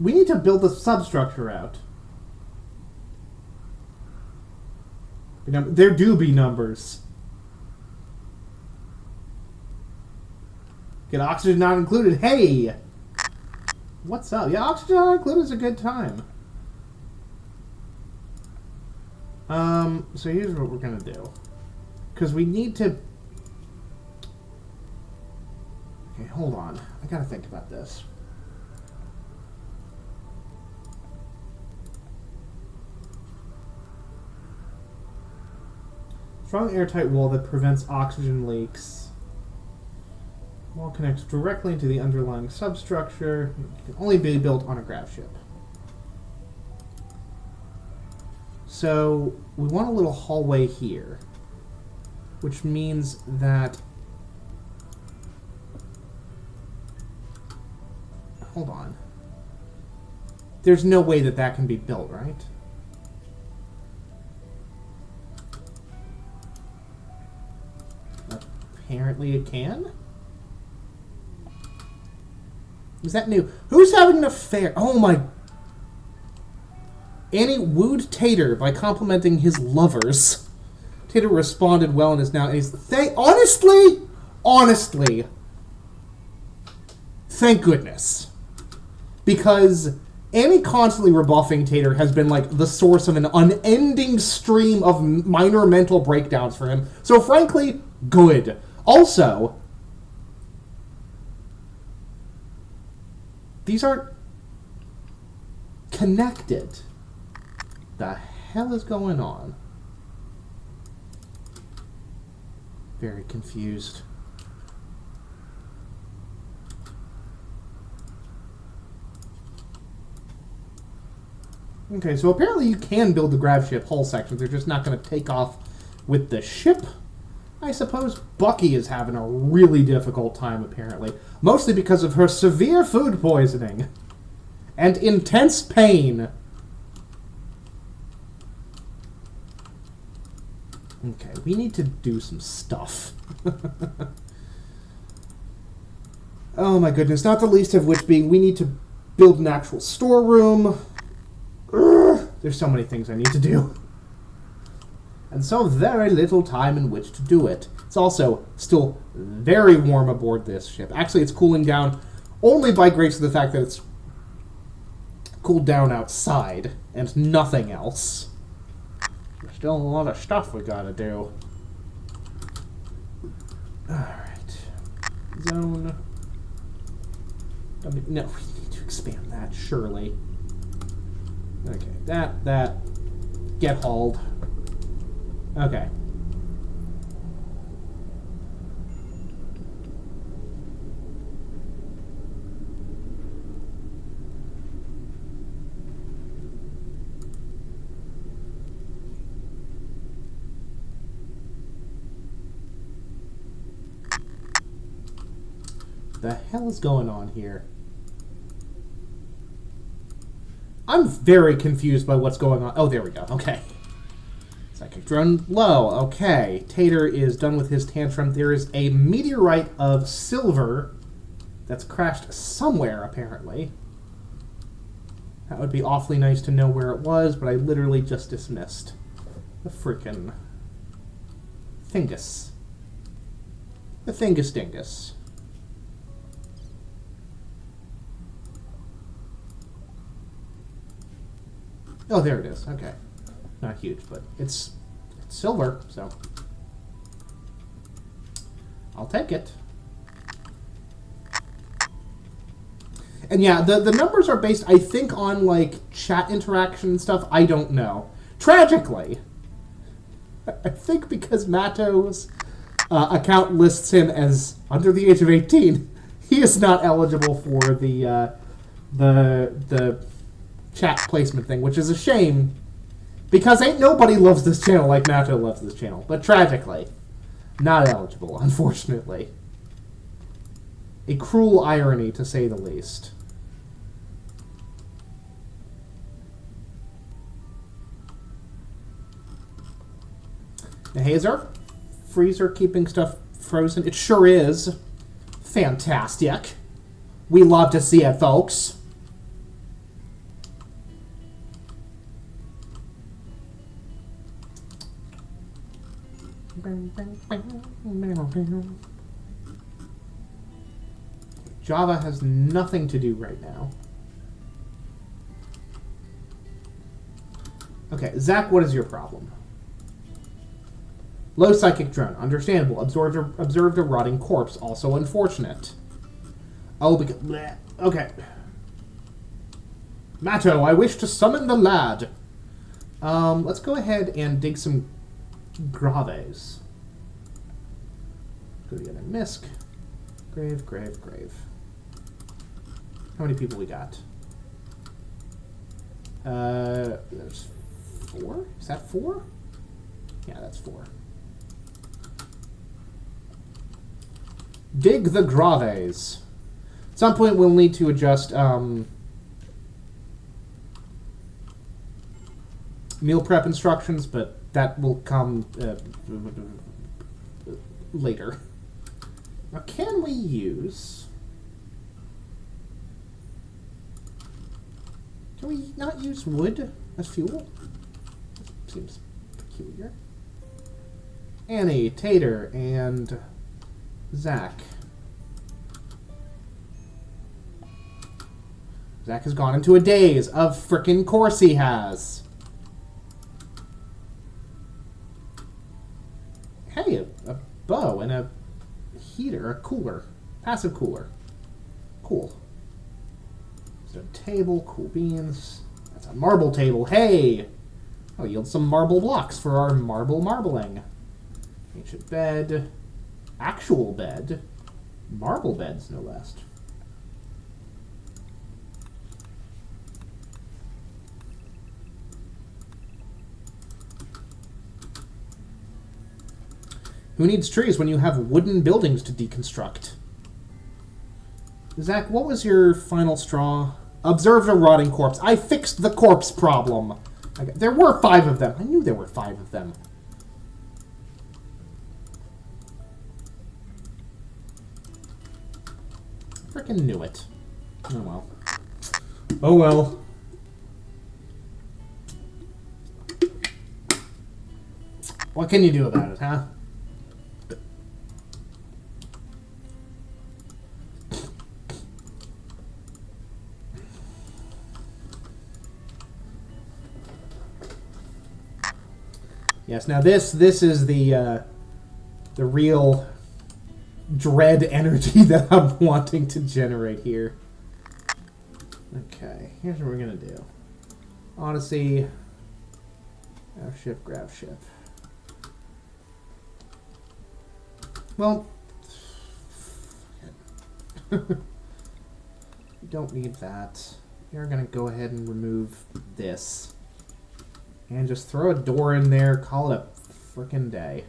We need to build the substructure out. There do be numbers. Get oxygen not included. Hey! What's up? Yeah, Oxygen Included is a good time. So here's what we're gonna do. Because we need to... Okay, hold on. I gotta think about this. Strong airtight wall that prevents oxygen leaks. Wall connects directly into the underlying substructure. It can only be built on a gravship. So we want a little hallway here, which means that... Hold on. There's no way that that can be built, right? Apparently it can? Is that new? Who's having an affair? Oh my... Annie wooed Tater by complimenting his lovers. Tater responded well and is now... Honestly, thank goodness. Because Annie constantly rebuffing Tater has been like the source of an unending stream of minor mental breakdowns for him. So frankly, good. Also, these aren't connected. The hell is going on? Very confused. Okay, so apparently you can build the gravship hull sections. They're just not going to take off with the ship. I suppose Bucky is having a really difficult time, apparently. Mostly because of her severe food poisoning. And intense pain. Okay, we need to do some stuff. Oh my goodness, not the least of which being we need to build an actual storeroom. There's so many things I need to do. And so very little time in which to do it. It's also still very warm aboard this ship. Actually, it's cooling down only by grace of the fact that it's cooled down outside and nothing else. There's still a lot of stuff we gotta do. Alright. Zone. No, we need to expand that, surely. Okay, that. Get hauled. Okay. The hell is going on here? I'm very confused by what's going on. Oh, there we go. Okay. Psychic drone low. Okay. Tater is done with his tantrum. There is a meteorite of silver that's crashed somewhere, apparently. That would be awfully nice to know where it was, but I literally just dismissed the frickin' Thingus. The Thingus Dingus. Oh, there it is. Okay. Not huge, but it's silver, so I'll take it. And yeah, the numbers are based, I think, on, like, chat interaction and stuff. I don't know. Tragically, I think because Matto's account lists him as under the age of 18, he is not eligible for the chat placement thing, which is a shame, because ain't nobody loves this channel like Matto loves this channel. But tragically, not eligible, unfortunately. A cruel irony, to say the least. Now, hey, is our freezer keeping stuff frozen? It sure is. Fantastic. We love to see it, folks. Java has nothing to do right now. Okay, Zach, what is your problem? Low psychic drone. Understandable. Observed a rotting corpse. Also unfortunate. Oh, because... Bleh. Okay. Matto, I wish to summon the lad. Let's go ahead and dig some graves. Go to the other misc. Grave, grave, grave. How many people we got? There's 4? Is that 4? Yeah, that's 4. Dig the graves. At some point we'll need to adjust, meal prep instructions, but that will come, later. Now, can we use... Can we not use wood as fuel? Seems peculiar. Annie, Tater, and Zach. Zach has gone into a daze. Of frickin' course he has. Hey, a bow and a heater, a cooler. Passive cooler. Cool. There's a table, cool beans. That's a marble table. Hey! I'll yield some marble blocks for our marbling. Ancient bed. Actual bed. Marble beds, no less. Who needs trees when you have wooden buildings to deconstruct? Zach, what was your final straw? Observed a rotting corpse. I fixed the corpse problem. There were 5 of them. I knew there were 5 of them. Frickin' knew it. Oh well. Oh well. What can you do about it, huh? Yes, now this is the real dread energy that I'm wanting to generate here. Okay, here's what we're gonna do. Odyssey, grab ship. Well, you don't need that. You're gonna go ahead and remove this. And just throw a door in there, call it a frickin' day.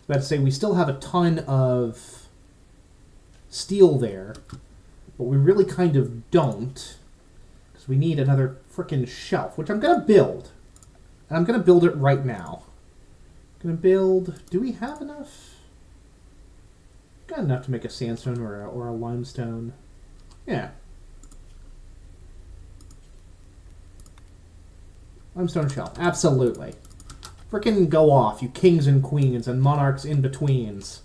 About to say, we still have a ton of steel there, but we really kind of don't, because we need another frickin' shelf, which I'm going to build. And I'm going to build it right now. I'm going to build... Do we have enough? Got enough to make a sandstone or a limestone. Yeah. Limestone shelf. Absolutely. Frickin' go off, you kings and queens and monarchs in betweens.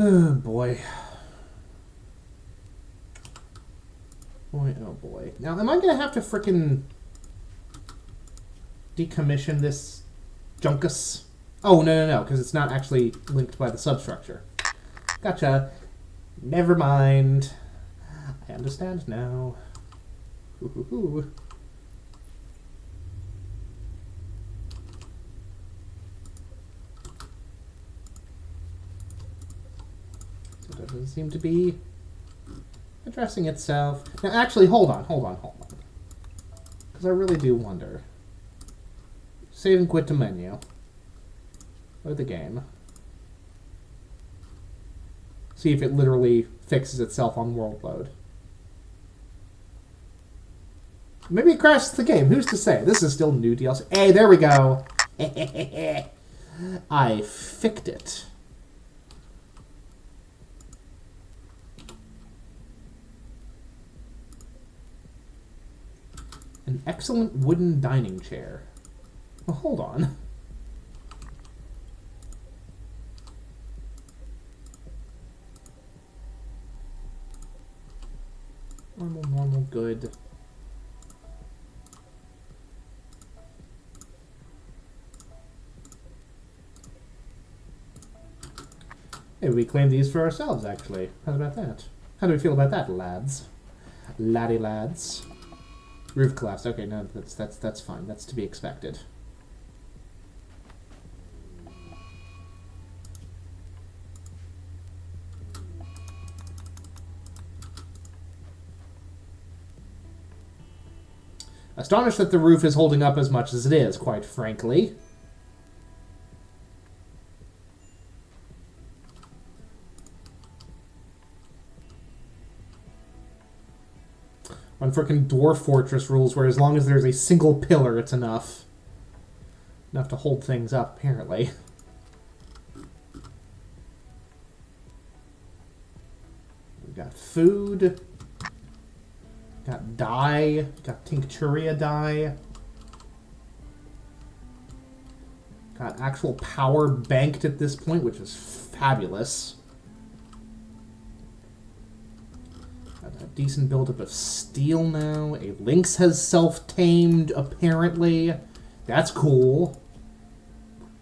Oh boy. Boy, oh boy. Now, am I going to have to frickin' decommission this junkus? Oh, no, because it's not actually linked by the substructure. Gotcha. Never mind. I understand now. Ooh. It doesn't seem to be addressing itself. Now, actually, hold on. Because I really do wonder. Save and quit to menu. Load the game. See if it literally fixes itself on world load. Maybe it crashes the game. Who's to say? This is still new DLC. Hey, there we go. I fixed it. An excellent wooden dining chair. Well, hold on. Normal, good. Maybe we claim these for ourselves, actually. How about that? How do we feel about that, lads? Laddie lads. Roof collapsed. Okay, no, that's fine. That's to be expected. Astonished that the roof is holding up as much as it is, quite frankly. On frickin' Dwarf Fortress rules, where as long as there's a single pillar, it's enough. Enough to hold things up, apparently. We got food. Got dye. Got tincturia dye. Got actual power banked at this point, which is fabulous. Got a decent buildup of steel now. A lynx has self-tamed, apparently. That's cool.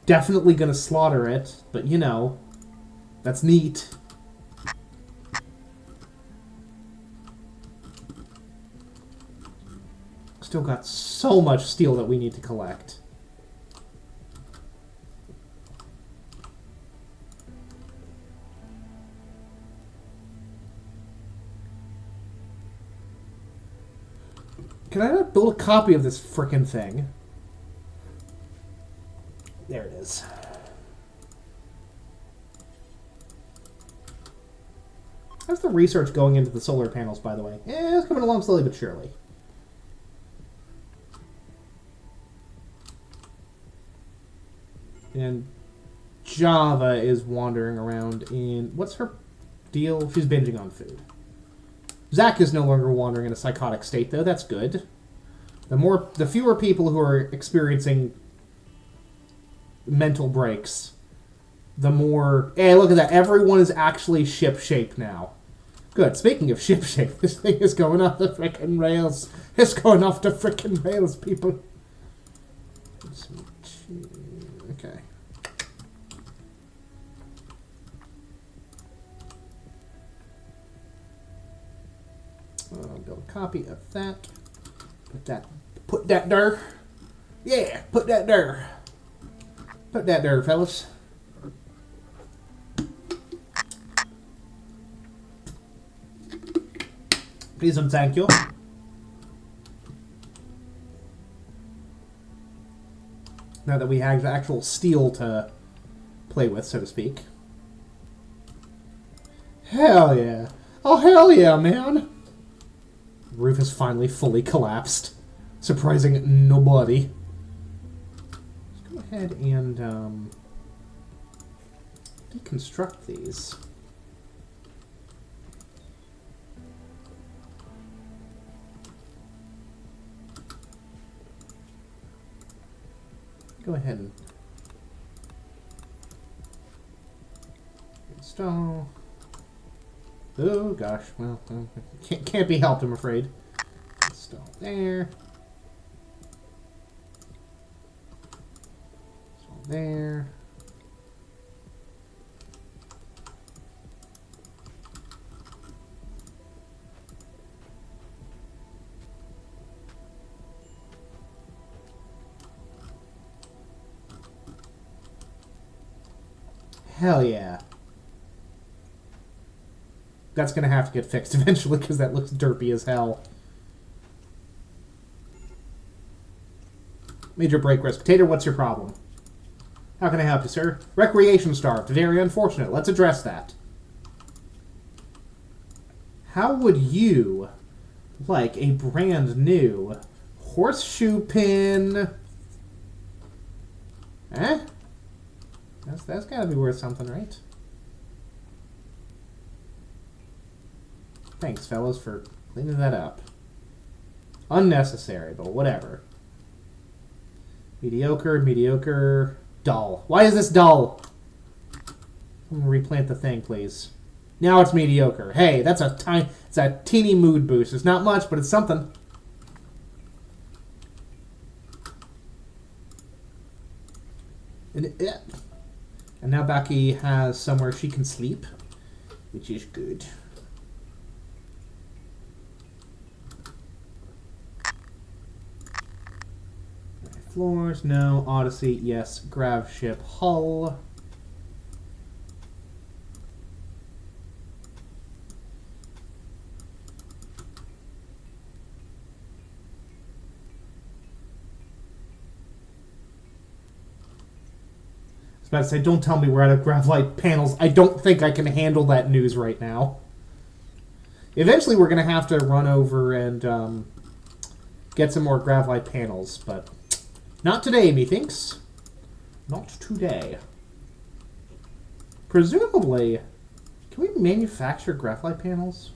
Definitely gonna slaughter it, but you know, that's neat. Still got so much steel that we need to collect. Can I not build a copy of this frickin' thing? There it is. How's the research going into the solar panels, by the way? It's coming along slowly but surely. And Java is wandering around in... What's her deal? She's binging on food. Zach is no longer wandering in a psychotic state, though. That's good. The fewer people who are experiencing mental breaks, the more... Hey, look at that. Everyone is actually ship-shape now. Good. Speaking of ship-shape, this thing is going off the frickin' rails. It's going off the frickin' rails, people. Okay. I'll build a copy of that. Put that there. Yeah, put that there. Put that there, fellas. Please and thank you. Now that we have actual steel to play with, so to speak. Hell yeah. Oh, hell yeah, man. The roof has finally fully collapsed. Surprising nobody. Let's go ahead and deconstruct these. Go ahead and install. Oh gosh, well, can't be helped, I'm afraid. Install there. Install there. Hell yeah. That's going to have to get fixed eventually because that looks derpy as hell. Major break risk. Tater, what's your problem? How can I help you, sir? Recreation starved. Very unfortunate. Let's address that. How would you like a brand new Horseshoe pin. Eh? That's gotta be worth something, right? Thanks, fellas, for cleaning that up. Unnecessary, but whatever. Mediocre, mediocre, dull. Why is this dull? I'm gonna replant the thing, please. Now it's mediocre. Hey, it's a teeny mood boost. It's not much, but it's something. And now Becky has somewhere she can sleep, which is good. Floors, no. Odyssey, yes. Gravship, hull. I was about to say, don't tell me we're out of graphite panels. I don't think I can handle that news right now. Eventually we're going to have to run over and get some more graphite panels, but... not today, methinks. Not today. Presumably, can we manufacture graphite panels?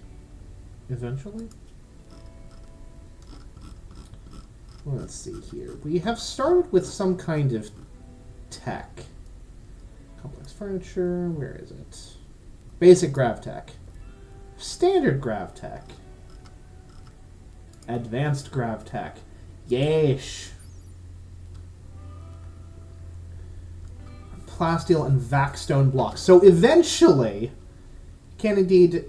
Eventually? Well, let's see here. We have started with some kind of tech. Complex furniture, where is it? Basic grav tech. Standard grav tech. Advanced grav tech. Yeesh. Plasteel and Vaxstone blocks. So eventually, you can indeed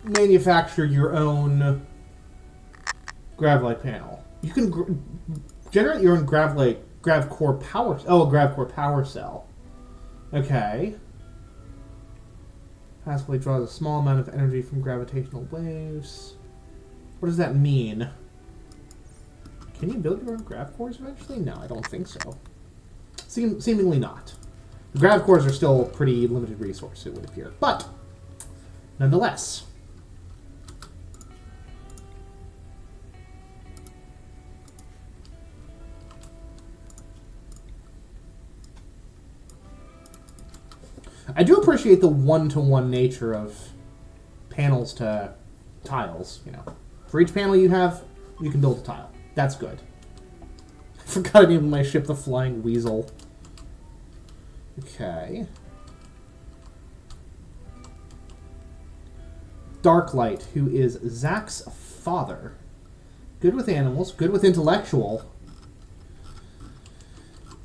manufacture your own gravlite panel. You can generate your own gravcore power. Oh, a gravcore power cell. Okay. Passively draws a small amount of energy from gravitational waves. What does that mean? Can you build your own grav cores eventually? No, I don't think so. Seemingly not. The grav cores are still pretty limited resource, it would appear. But, nonetheless. I do appreciate the one-to-one nature of panels to tiles, you know. For each panel you have, you can build a tile. That's good. I forgot to name my ship the Flying Weasel. Okay. Darklight, who is Zach's father. Good with animals, good with intellectual.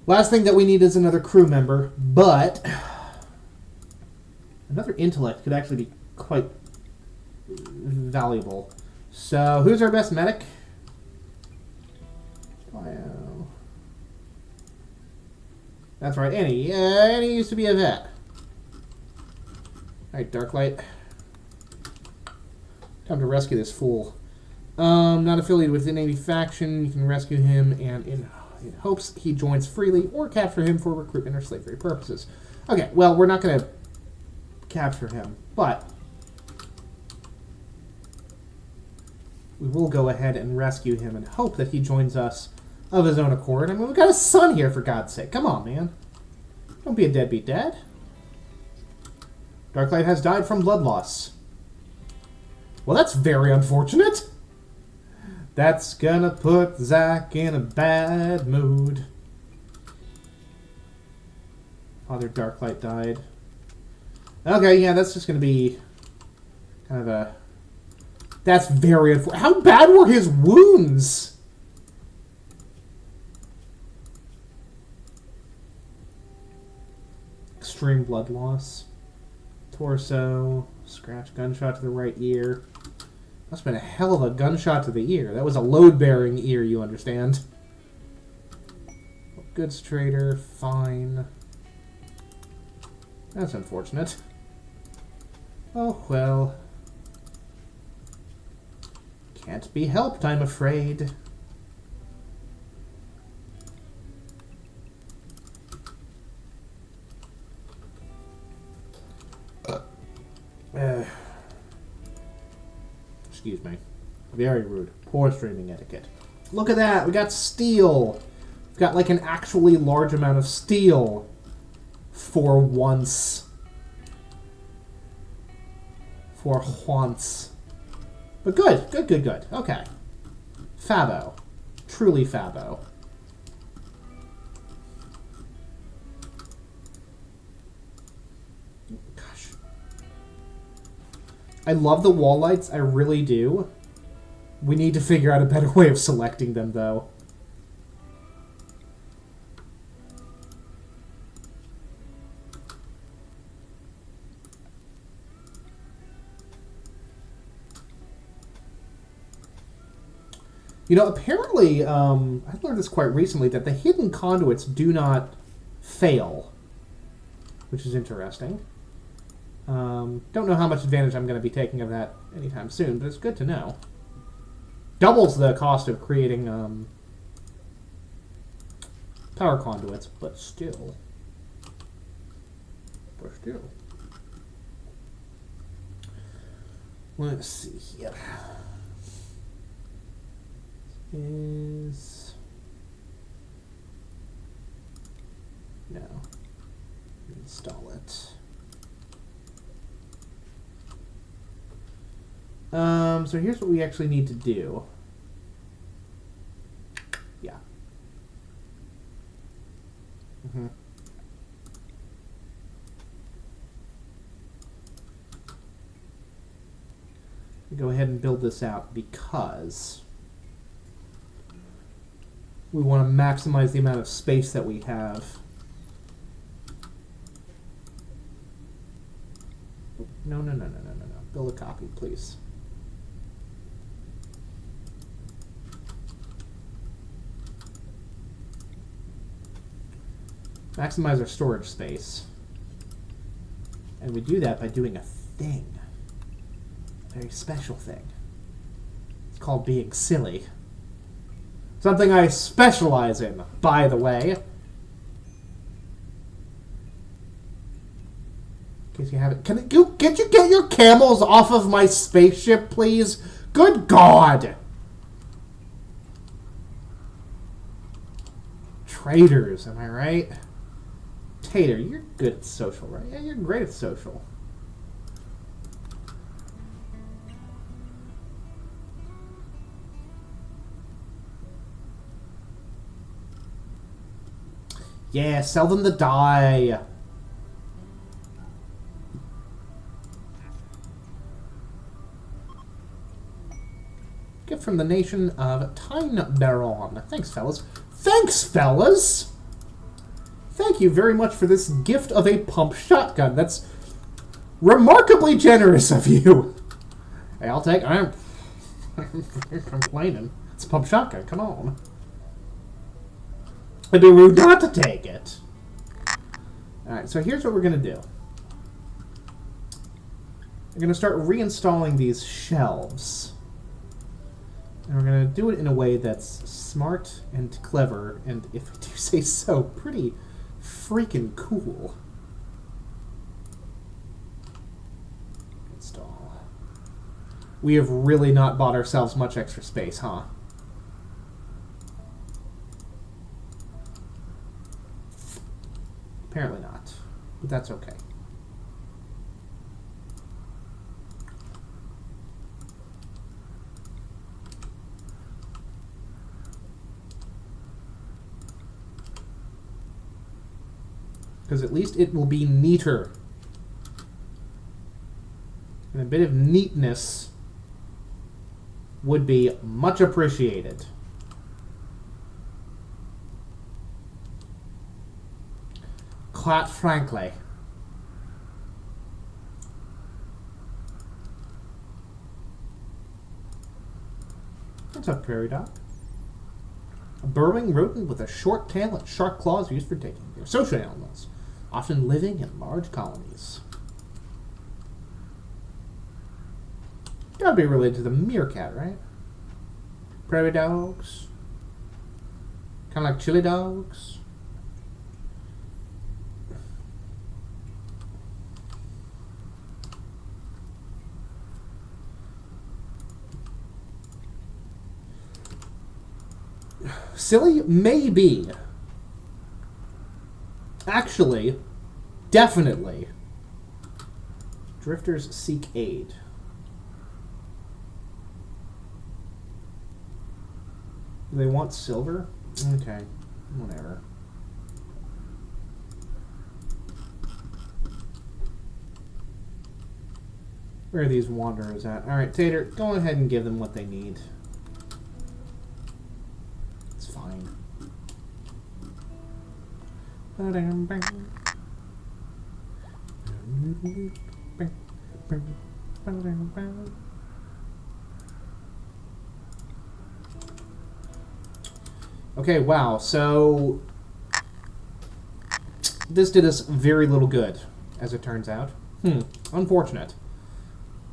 Last thing that we need is another crew member, but another intellect could actually be quite valuable. So, who's our best medic? Bio. That's right, Annie. Annie used to be a vet. Alright, Darklight. Time to rescue this fool. Not affiliated with any faction. You can rescue him and in hopes he joins freely or capture him for recruitment or slavery purposes. Okay, well, we're not going to capture him, but we will go ahead and rescue him and hope that he joins us of his own accord. I mean, we've got a son here, for God's sake. Come on, man. Don't be a deadbeat dad. Darklight has died from blood loss. Well, that's very unfortunate. That's gonna put Zach in a bad mood. Father Darklight died. Okay, yeah, that's just gonna be kind of a... That's very unfortunate. How bad were his wounds? Extreme blood loss. Torso. Scratch. Gunshot to the right ear. Must have been a hell of a gunshot to the ear. That was a load-bearing ear, you understand. Goods trader. Fine. That's unfortunate. Oh, well. Can't be helped, I'm afraid. Excuse me. Very rude. Poor streaming etiquette. Look at that. We got steel. We've got like an actually large amount of steel. For once. For once. But good. Good, good, good. Okay. Fabo. Truly Fabo. Gosh. I love the wall lights. I really do. We need to figure out a better way of selecting them, though. You know, apparently, I learned this quite recently, that the hidden conduits do not fail, which is interesting. Don't know how much advantage I'm going to be taking of that anytime soon, but it's good to know. Doubles the cost of creating power conduits, but still. But still. Let's see here. Is no. Install it. So here's what we actually need to do. Yeah. Go ahead and build this out because we want to maximize the amount of space that we have. No. Build a copy, please. Maximize our storage space. And we do that by doing a thing. A very special thing. It's called being silly. Something I specialize in, by the way. In case you haven't... Can you get your camels off of my spaceship, please? Good God! Traitors, am I right? Tater, you're good at social, right? Yeah, you're great at social. Yeah, sell them the dye. Gift from the nation of Tyne-Baron. Thanks, fellas. Thanks, fellas! Thank you very much for this gift of a pump shotgun. That's remarkably generous of you. Hey, I'll take... I'm complaining. It's a pump shotgun. Come on. It'd be rude not to take it. Alright, so here's what we're going to do. We're going to start reinstalling these shelves. And we're going to do it in a way that's smart and clever, and if I do say so, pretty freaking cool. Install. We have really not bought ourselves much extra space, huh? Apparently not, but that's okay. Because at least it will be neater. And a bit of neatness would be much appreciated. Quite frankly. What's up, Prairie Dog? A burrowing rodent with a short tail and sharp claws used for digging. They're social animals, often living in large colonies. Gotta be related to the meerkat, right? Prairie dogs. Kind of like chili dogs. Silly? Maybe. Actually, definitely. Drifters seek aid. Do they want silver? Okay, whatever. Where are these wanderers at? Alright, Tater, go ahead and give them what they need. It's fine. Okay, wow, so this did us very little good, as it turns out. Unfortunate.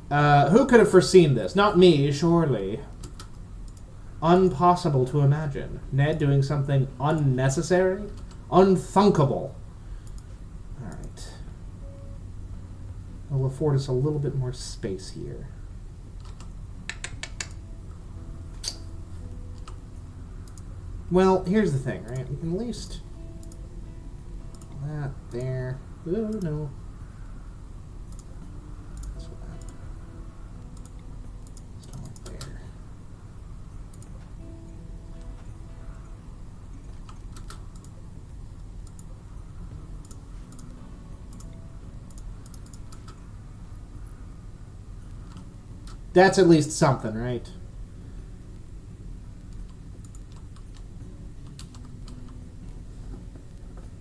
Who could have foreseen this? Not me, surely. Impossible to imagine. Ned doing something unnecessary? Unthinkable. Alright. It'll afford us a little bit more space here. Well, here's the thing, right? We can at least... that there. Oh, no. That's at least something, right?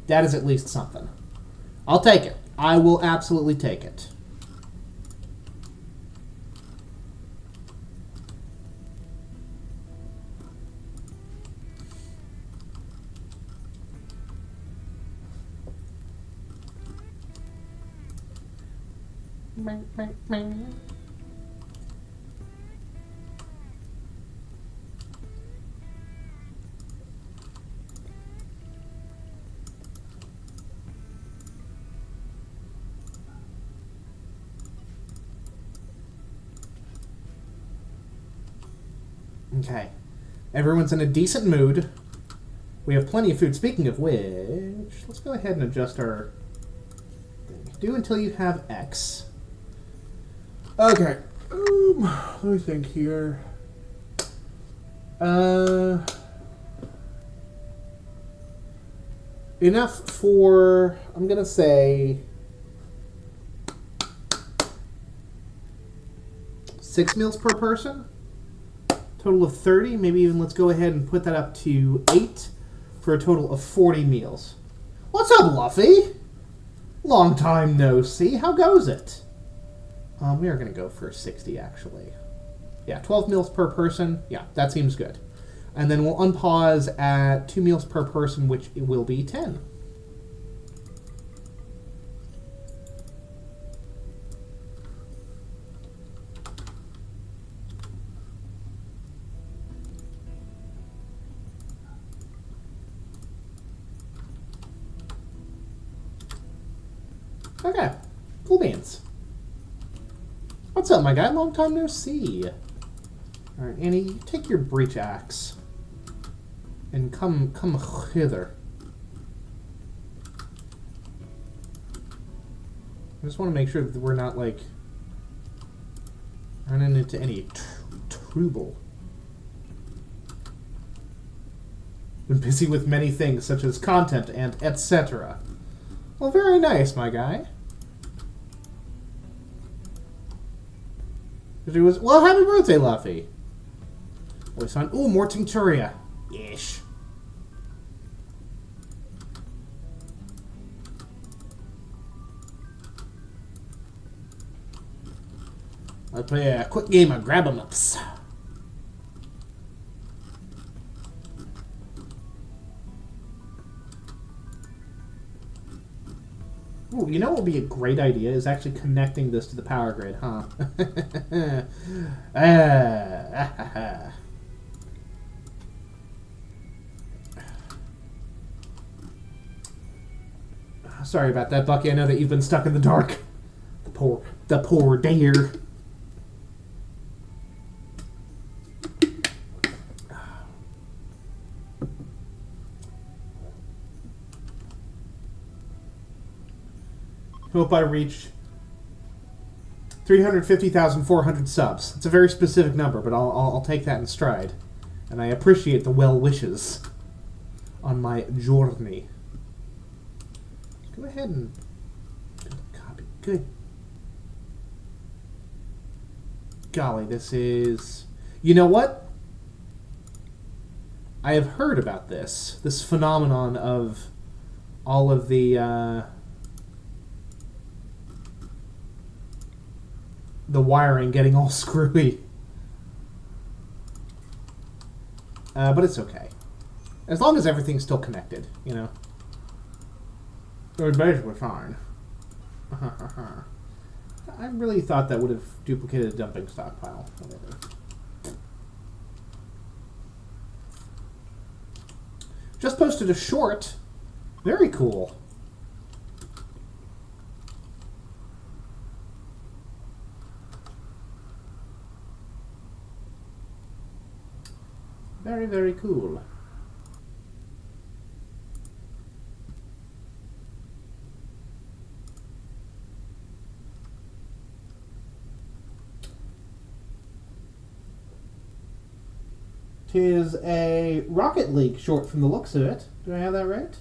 That is at least something. I'll take it. I will absolutely take it. Okay. Everyone's in a decent mood. We have plenty of food. Speaking of which, let's go ahead and adjust our thing. Do until you have X. Okay. Let me think here. Enough for, I'm going to say, 6 meals per person. Total of 30. Maybe even let's go ahead and put that up to 8 for a total of 40 meals. What's up, Luffy? Long time no see. How goes it? We are going to go for 60, actually. Yeah, 12 meals per person. Yeah, that seems good. And then we'll unpause at 2 meals per person, which it will be 10. Okay, cool beans. What's up, my guy? Long time no see. Alright, Annie, you take your breach axe and come hither. I just want to make sure that we're not, like, running into any trouble. Been busy with many things, such as content and etc. Well, very nice, my guy. Well, happy birthday, Luffy. Boy, son. Ooh, more tincturia. Ish. Let's play a quick game of grab-em-ups. Ooh, you know what would be a great idea is actually connecting this to the power grid, huh? Sorry about that, Bucky. I know that you've been stuck in the dark. The poor dear. Hope I reach 350,400 subs. It's a very specific number, but I'll take that in stride. And I appreciate the well wishes on my journey. Go ahead and copy. Good. Golly, this is... You know what? I have heard about this phenomenon of all of the wiring getting all screwy. But it's okay. As long as everything's still connected, you know. We're basically fine. I really thought that would have duplicated a dumping stockpile. Whatever. Just posted a short. Very cool. Very, very cool. Tis a Rocket League short from the looks of it. Do I have that right?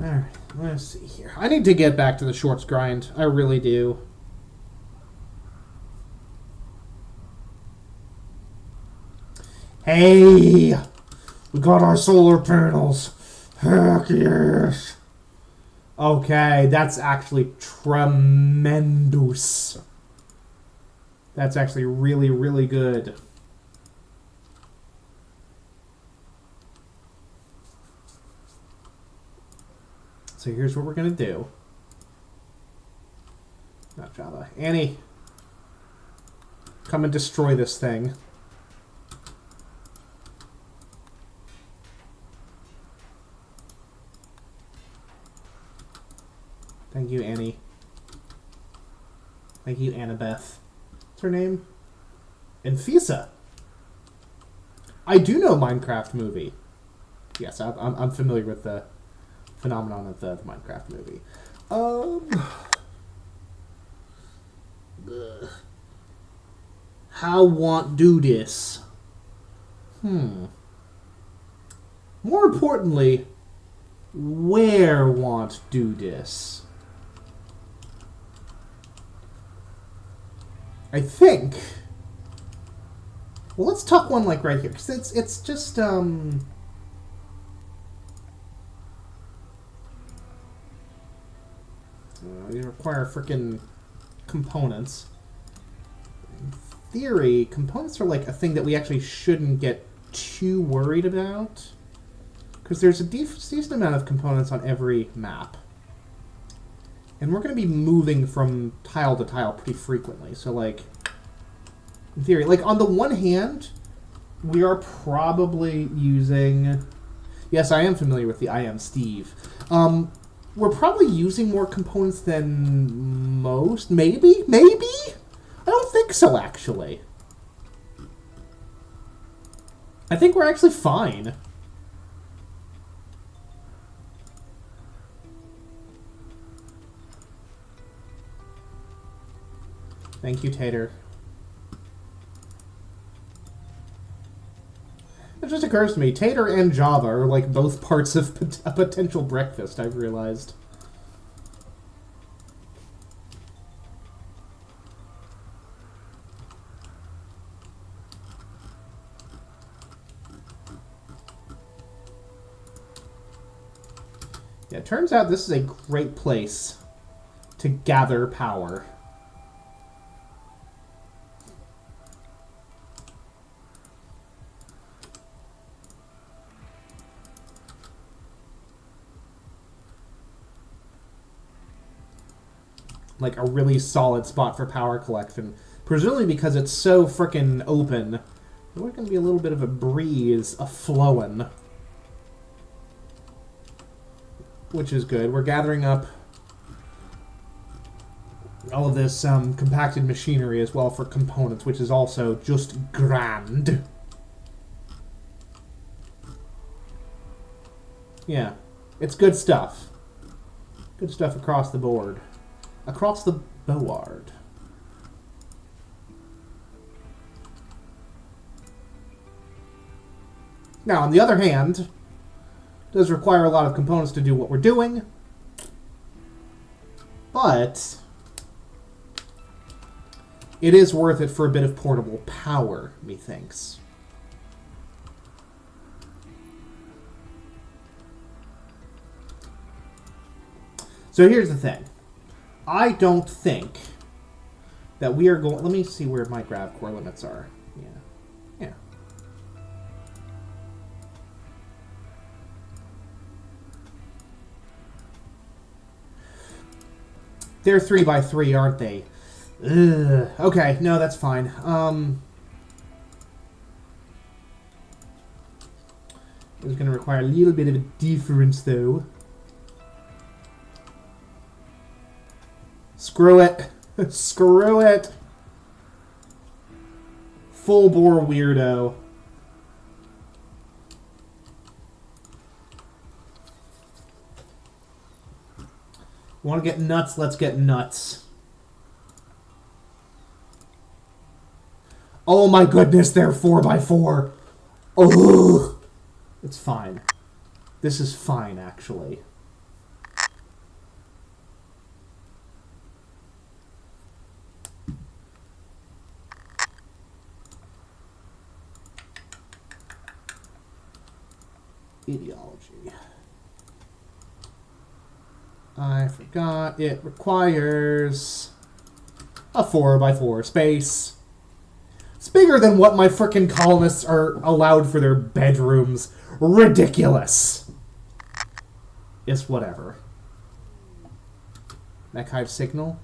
Alright, let's see here. I need to get back to the shorts grind. I really do. Hey! We got our solar panels. Heck yes! Okay, that's actually tremendous. That's actually really, really good. So here's what we're going to do. Not Java. Annie, come and destroy this thing. Thank you, Annie. Thank you, Annabeth. What's her name? Enfisa. I do know Minecraft movie. Yes, I'm familiar with the phenomenon of the Minecraft movie. How want do this? More importantly, where want do this? I think. Well, let's tuck one like right here, because it's just you require frickin' components. In theory, components are like a thing that we actually shouldn't get too worried about, because there's a decent amount of components on every map. And we're going to be moving from tile to tile pretty frequently. So, like, in theory, like, on the one hand, we are probably using... Yes, I am familiar with the I Am Steve. We're probably using more components than most. Maybe? Maybe? I don't think so, actually. I think we're actually fine. Thank you, Tater. It just occurs to me, Tater and Java are like both parts of a potential breakfast, I've realized. Yeah, it turns out this is a great place to gather power. Like a really solid spot for power collection. Presumably because it's so frickin' open, there's going to be a little bit of a breeze a-flowing. Which is good. We're gathering up all of this compacted machinery as well for components, which is also just grand. Yeah. It's good stuff. Good stuff across the board. Across the board. Now, on the other hand, it does require a lot of components to do what we're doing. But it is worth it for a bit of portable power, methinks. So here's the thing. I don't think that we are going... Let me see where my grav core limits are. Yeah. They're 3x3, aren't they? Ugh. Okay, no, that's fine. It's going to require a little bit of a difference, though. Screw it. Screw it. Full bore weirdo. Want to get nuts? Let's get nuts. Oh my goodness, they're 4x4. Ugh. It's fine. This is fine, actually. Ideology. I forgot it requires a 4x4 space. It's bigger than what my frickin' colonists are allowed for their bedrooms. Ridiculous. It's whatever. Mech hive signal.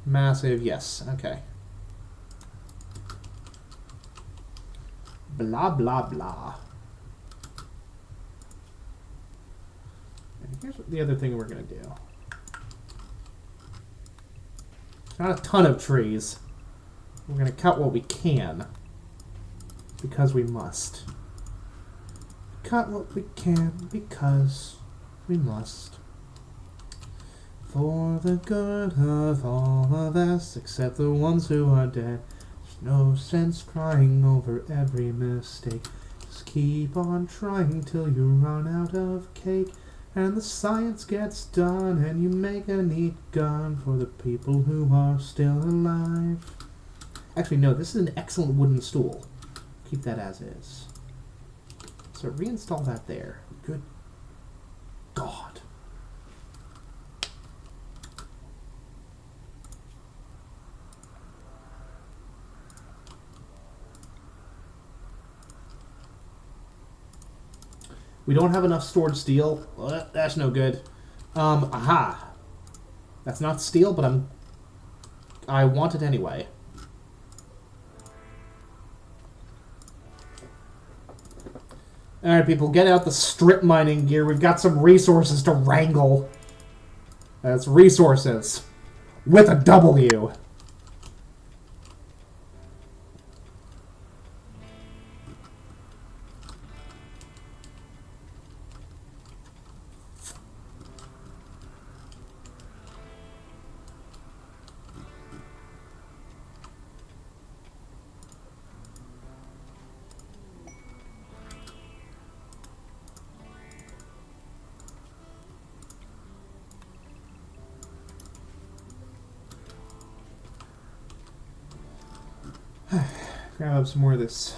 Massive, yes. Okay. Blah, blah, blah. Here's the other thing we're going to do. Not a ton of trees. We're going to cut what we can. Because we must. Cut what we can because we must. For the good of all of us, except the ones who are dead. There's no sense crying over every mistake. Just keep on trying till you run out of cake. And the science gets done, and you make a neat gun for the people who are still alive. Actually, no, this is an excellent wooden stool. Keep that as is. So reinstall that there. Good God. We don't have enough stored steel. Well, that's no good. Aha. That's not steel, but I want it anyway. Alright, people, get out the strip mining gear. We've got some resources to wrangle. That's resources. With a W. Grab some more of this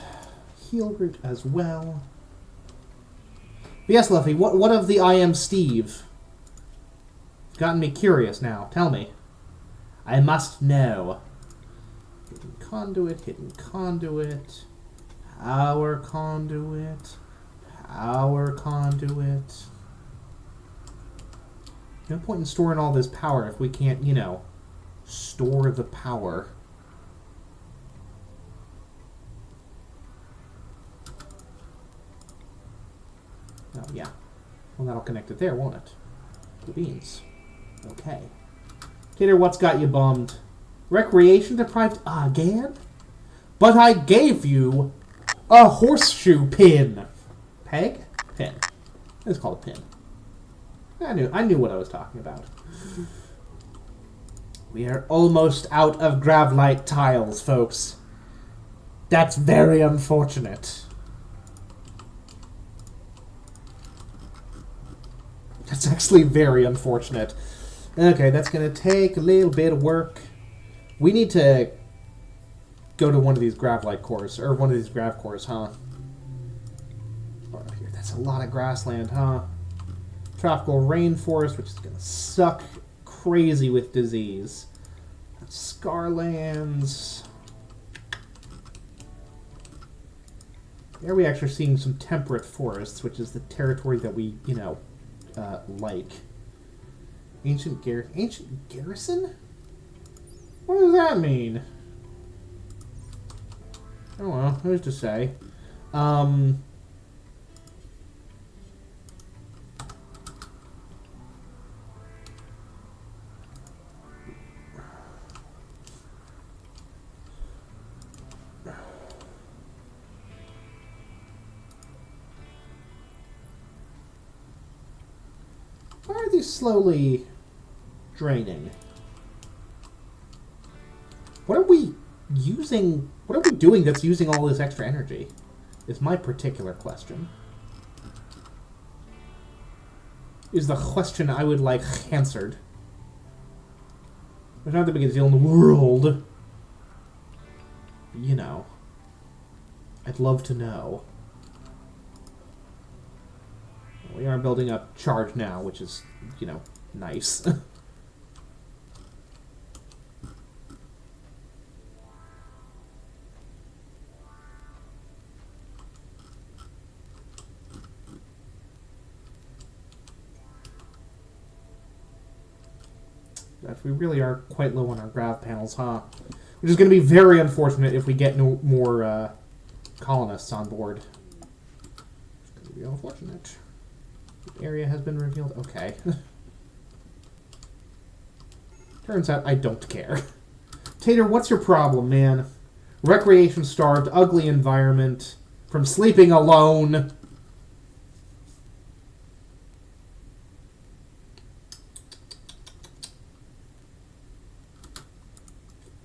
heal root as well. But yes, Luffy, what of the I Am Steve? It's gotten me curious now. Tell me. I must know. Hidden conduit, power conduit, power conduit. No point in storing all this power if we can't, you know, store the power. Oh, yeah. Well, that'll connect it there, won't it? The beans. Okay. Tater, what's got you bummed? Recreation deprived again? But I gave you a horseshoe pin. Peg? Pin. It's called a pin. I knew what I was talking about. We are almost out of gravlite tiles, folks. That's very unfortunate. That's actually very unfortunate. Okay, that's going to take a little bit of work. We need to go to one of these gravlite cores, or one of these grav cores, huh? Oh, here, that's a lot of grassland, huh? Tropical rainforest, which is going to suck crazy with disease. Scarlands. There we actually are seeing some temperate forests, which is the territory that we, you know, like. Ancient garrison? What does that mean? Oh well, who's to say? Why are these slowly draining? What are we using? What are we doing that's using all this extra energy? Is my particular question. Is the question I would like answered. It's not the biggest deal in the world. You know. I'd love to know. We are building up charge now, which is, you know, nice. But we really are quite low on our grav panels, huh? Which is going to be very unfortunate if we get no more colonists on board. It's going to be unfortunate. The area has been revealed. Okay. Turns out I don't care. Tater, what's your problem, man? Recreation starved, ugly environment, from sleeping alone.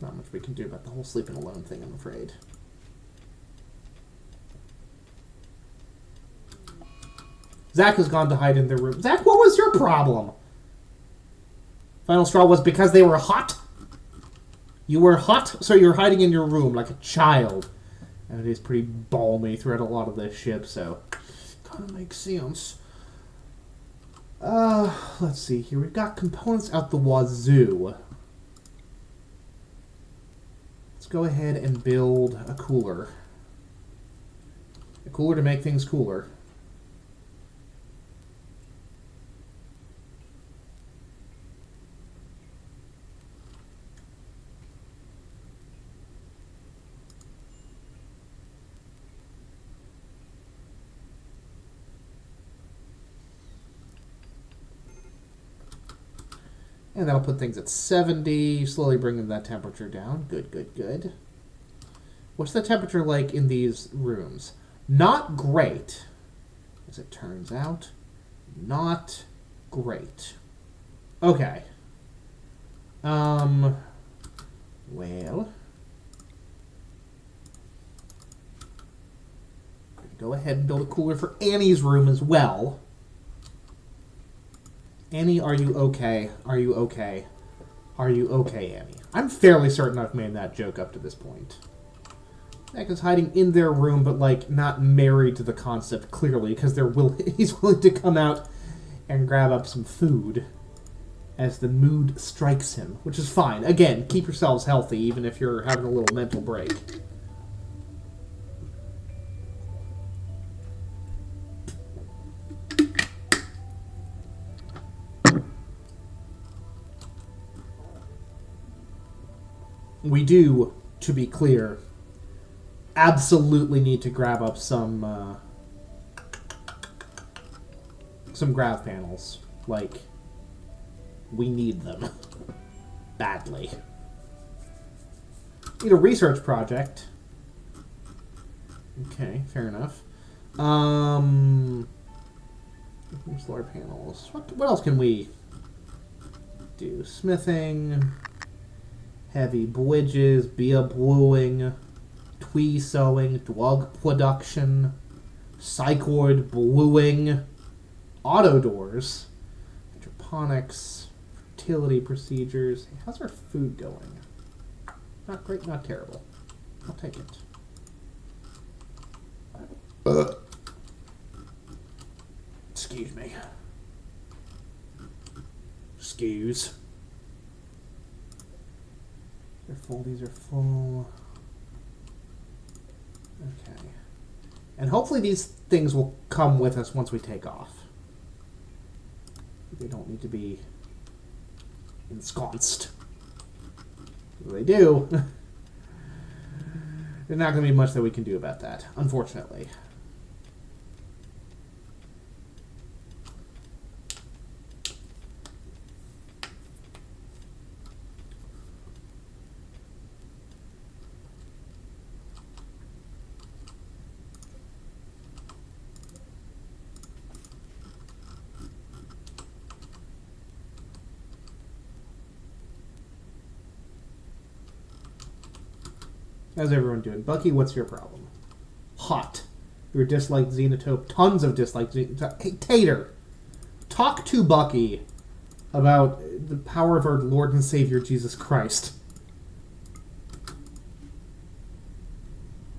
Not much we can do about the whole sleeping alone thing, I'm afraid. Zach has gone to hide in their room. Zach, what was your problem? Final straw was because they were hot? You were hot, so you're hiding in your room like a child. And it is pretty balmy throughout a lot of this ship, so kind of makes sense. Let's see here. We've got components out the wazoo. Let's go ahead and build a cooler. A cooler to make things cooler. And that'll put things at 70, slowly bringing that temperature down. Good, good, good. What's the temperature like in these rooms? Not great, as it turns out. Not great. Okay. Well. Go ahead and build a cooler for Annie's room as well. Annie, are you okay? Are you okay? Are you okay, Annie? I'm fairly certain I've made that joke up to this point. Zach is hiding in their room, but, like, not married to the concept, clearly, because he's willing to come out and grab up some food as the mood strikes him, which is fine. Again, keep yourselves healthy, even if you're having a little mental break. We do, to be clear, absolutely need to grab up some grav panels. Like, we need them. Badly. Need a research project. Okay, fair enough. Solar panels. What else can we do? Smithing, heavy bridges, beer brewing, twee sewing, drug production, psychoid brewing, auto doors, hydroponics, fertility procedures. How's our food going? Not great, not terrible. I'll take it. Excuse me. Excuse. They're full, these are full. Okay. And hopefully these things will come with us once we take off. They don't need to be ensconced. If they do, there's not going to be much that we can do about that, unfortunately. How's everyone doing? Bucky, what's your problem? Hot. You're disliked Xenotope. Tons of disliked Xenotope. Hey, Tater! Talk to Bucky about the power of our Lord and Savior, Jesus Christ.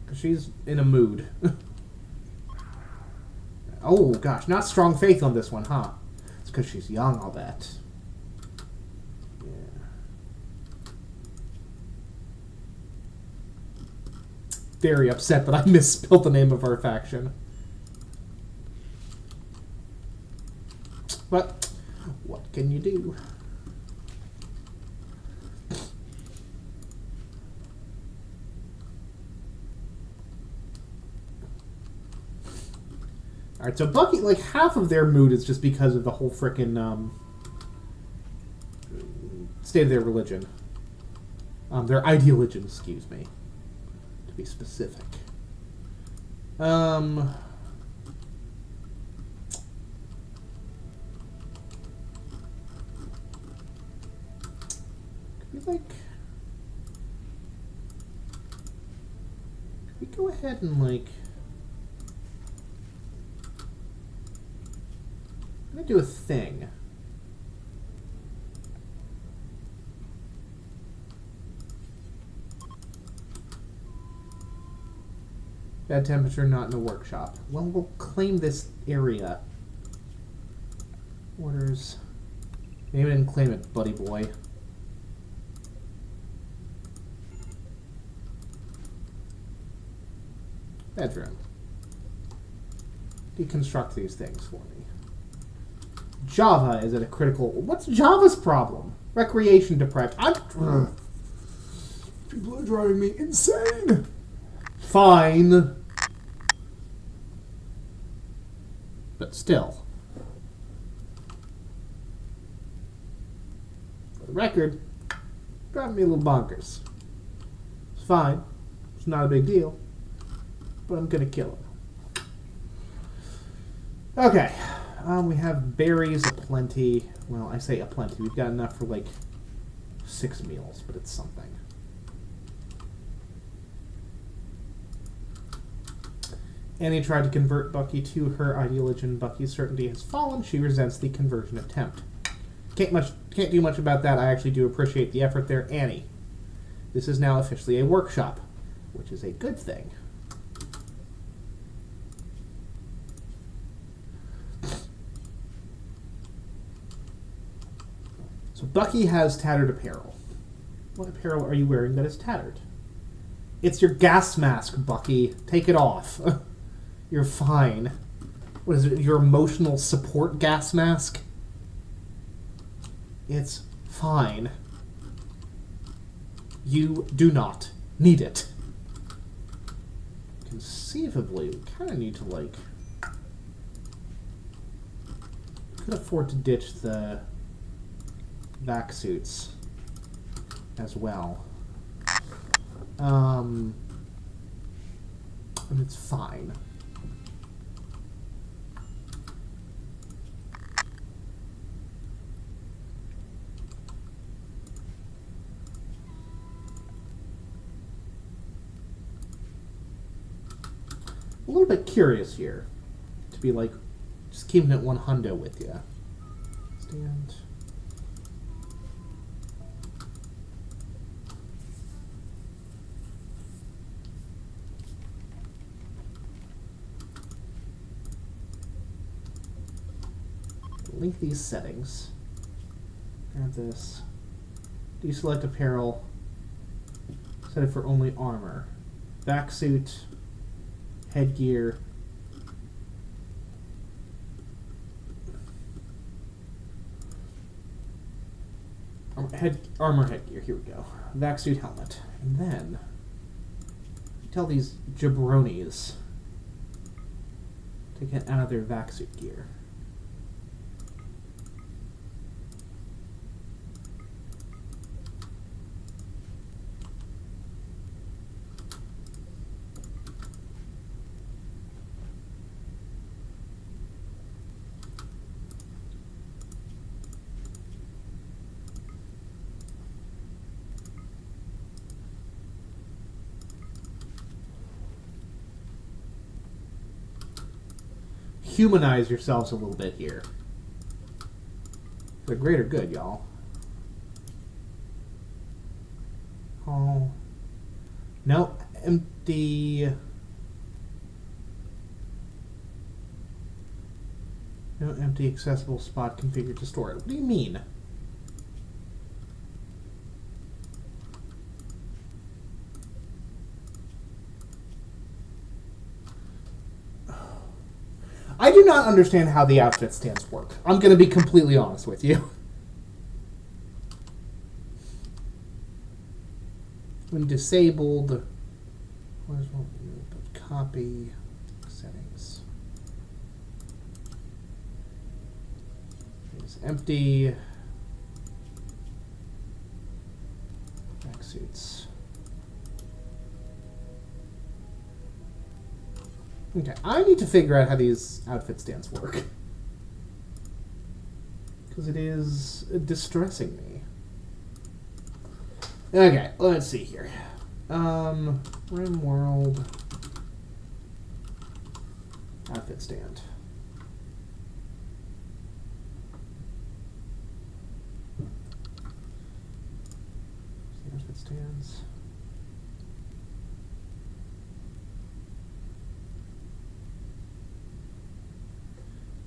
Because she's in a mood. Oh, gosh. Not strong faith on this one, huh? It's because she's young, I'll bet. Very upset that I misspelled the name of our faction. But what can you do? Alright, so Bucky, like, half of their mood is just because of the whole frickin' state of their religion. Their ideology, excuse me. Be specific. Could we go ahead and like I'm gonna do a thing. Bad temperature, not in the workshop. Well, we'll claim this area. Orders. Maybe I didn't claim it, buddy boy. Bedroom. Deconstruct these things for me. Java is at a critical... What's Java's problem? Recreation deprived. People are driving me insane! Fine. But still. For the record, driving me a little bonkers. It's fine. It's not a big deal. But I'm gonna kill him. Okay. We have berries aplenty. Well, I say aplenty. We've got enough for like 6 meals, but it's something. Annie tried to convert Bucky to her ideology. Bucky's certainty has fallen. She resents the conversion attempt. Can't do much about that. I actually do appreciate the effort there. Annie, this is now officially a workshop, which is a good thing. So Bucky has tattered apparel. What apparel are you wearing that is tattered? It's your gas mask, Bucky. Take it off. You're fine. What is it? Your emotional support gas mask? It's fine. You do not need it. Conceivably, we kind of need to, like... could afford to ditch the vac suits as well. And it's fine. a little bit curious here. To be like, just keeping it 100 with you. Stand. Link these settings. Grab this. Deselect apparel. Set it for only armor. Back suit. Headgear. Armor headgear. Here we go. Back suit helmet. And then tell these jabronis to get out of their vac suit gear. Humanize yourselves a little bit here. For the greater good, y'all. Oh. No, empty. No empty accessible spot configured to store it. What do you mean? I do not understand how the outfit stands work. I'm going to be completely honest with you. When disabled, where's one? Copy settings. It's empty. Back suits. Okay, I need to figure out how these outfit stands work. Because it is distressing me. Okay, let's see here. Rimworld. Outfit stand. Outfit stands.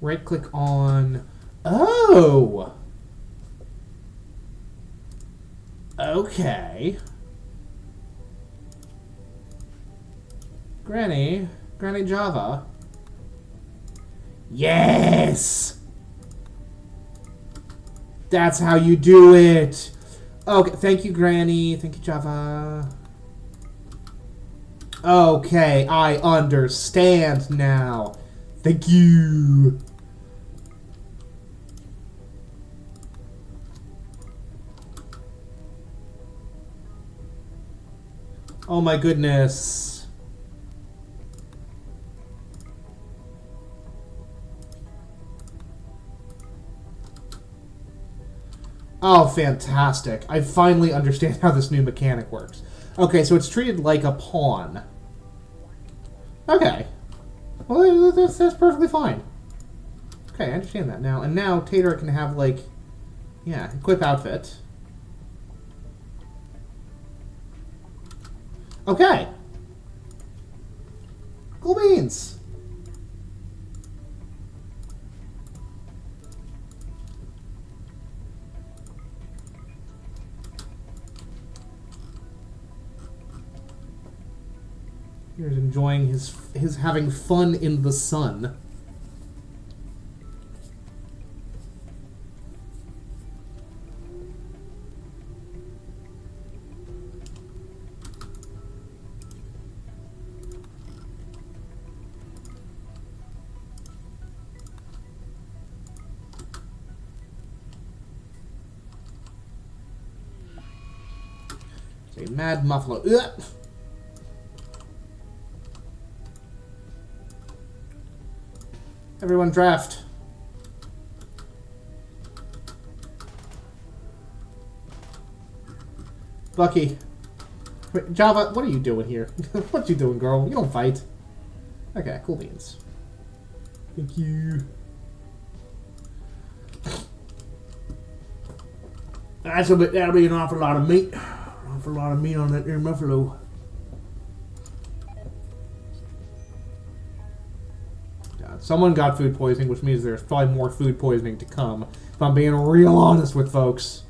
Right click on. Oh! Okay. Granny Java. Yes! That's how you do it! Okay, thank you, Granny. Thank you, Java. Okay, I understand now. Thank you. Oh my goodness. Oh, fantastic. I finally understand how this new mechanic works. Okay, so it's treated like a pawn. Okay. Well, that's perfectly fine. Okay, I understand that now. And now Tater can have, like, yeah, equip outfit. Okay. Cool beans. Here's enjoying his having fun in the sun. It's a mad muffalo. Ugh. Everyone draft. Bucky. Wait, Java, what are you doing here? What you doing, girl? You don't fight. Okay, cool beans. Thank you. That'll be an awful lot of meat. An awful lot of meat on that there buffalo. God, someone got food poisoning, which means there's probably more food poisoning to come. If I'm being real honest with folks.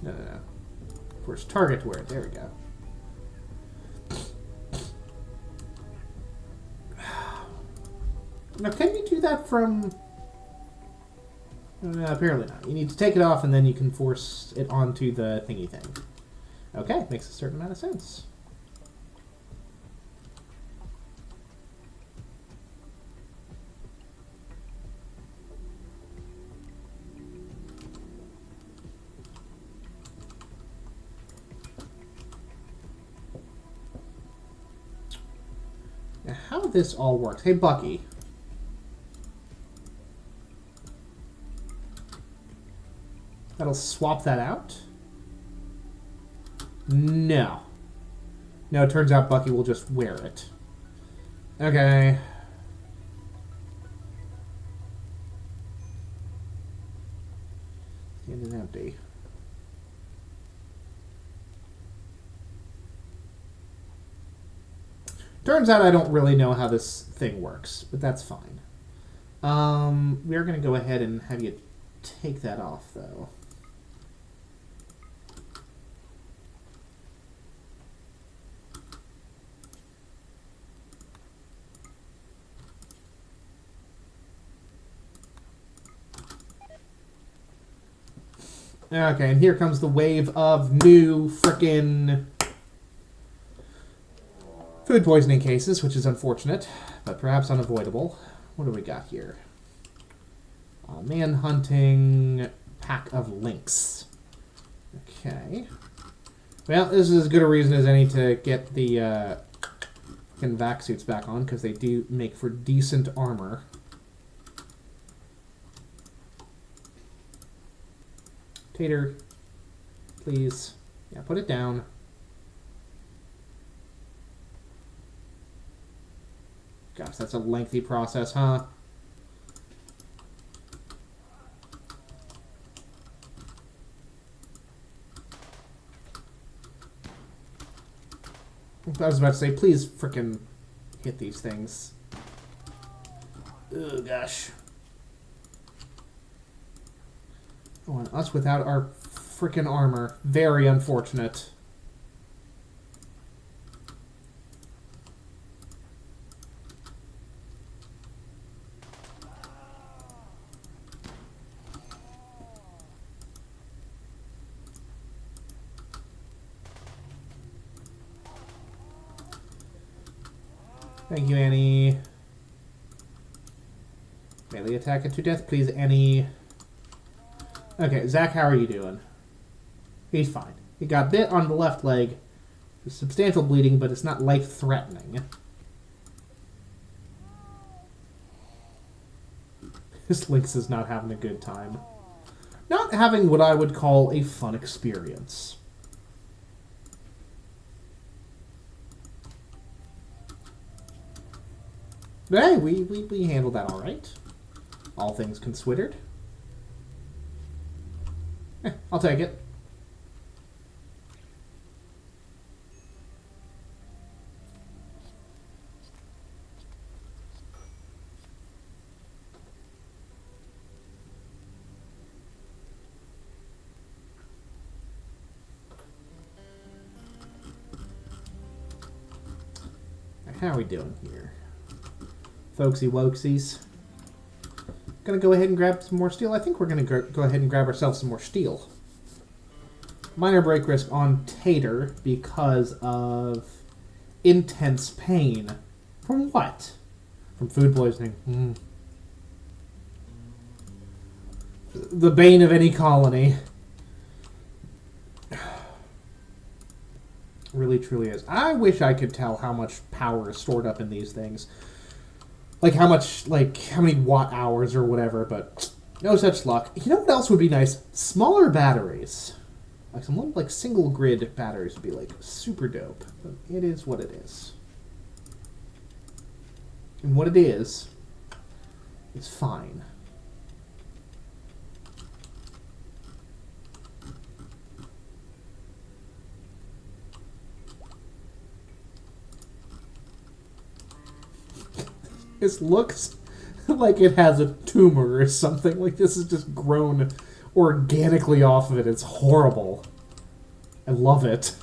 No. First target where? There we go. Now, can you do that from... apparently not. You need to take it off and then you can force it onto the thingy thing. Okay, makes a certain amount of sense. Now, how this all works... Hey, Bucky. That'll swap that out? No. No, it turns out Bucky will just wear it. Okay. It is empty. Turns out I don't really know how this thing works, but that's fine. We are going to go ahead and have you take that off, though. Okay, and here comes the wave of new frickin' food poisoning cases, which is unfortunate, but perhaps unavoidable. What do we got here? Man-hunting pack of lynx. Okay. Well, this is as good a reason as any to get the vac suits back on, because they do make for decent armor. Tater, please. Yeah, put it down. Gosh, that's a lengthy process, huh? I was about to say, please frickin' hit these things. Oh, gosh. Oh, and us without our frickin' armor. Very unfortunate. Thank you, Annie. Melee attack it to death, please, Annie. Okay, Zach, how are you doing? He's fine. He got bit on the left leg. There's substantial bleeding, but it's not life-threatening. This Lynx is not having a good time. Not having what I would call a fun experience. But hey, we handled that all right. All things considered. I'll take it. How are we doing here? Folksy wokesies. Gonna go ahead and grab some more steel. I think we're gonna go ahead and grab ourselves some more steel. Minor break risk on Tater because of intense pain. From what? From food poisoning. The bane of any colony. Really, truly is. I wish I could tell how much power is stored up in these things. Like how much, like how many watt hours or whatever, but No such luck. You know what else would be nice? Smaller batteries. Like some little like single grid batteries would be like super dope. But it is what it is. And what it is fine. This looks like it has a tumor or something. Like this is just grown organically off of it. It's horrible. I love it.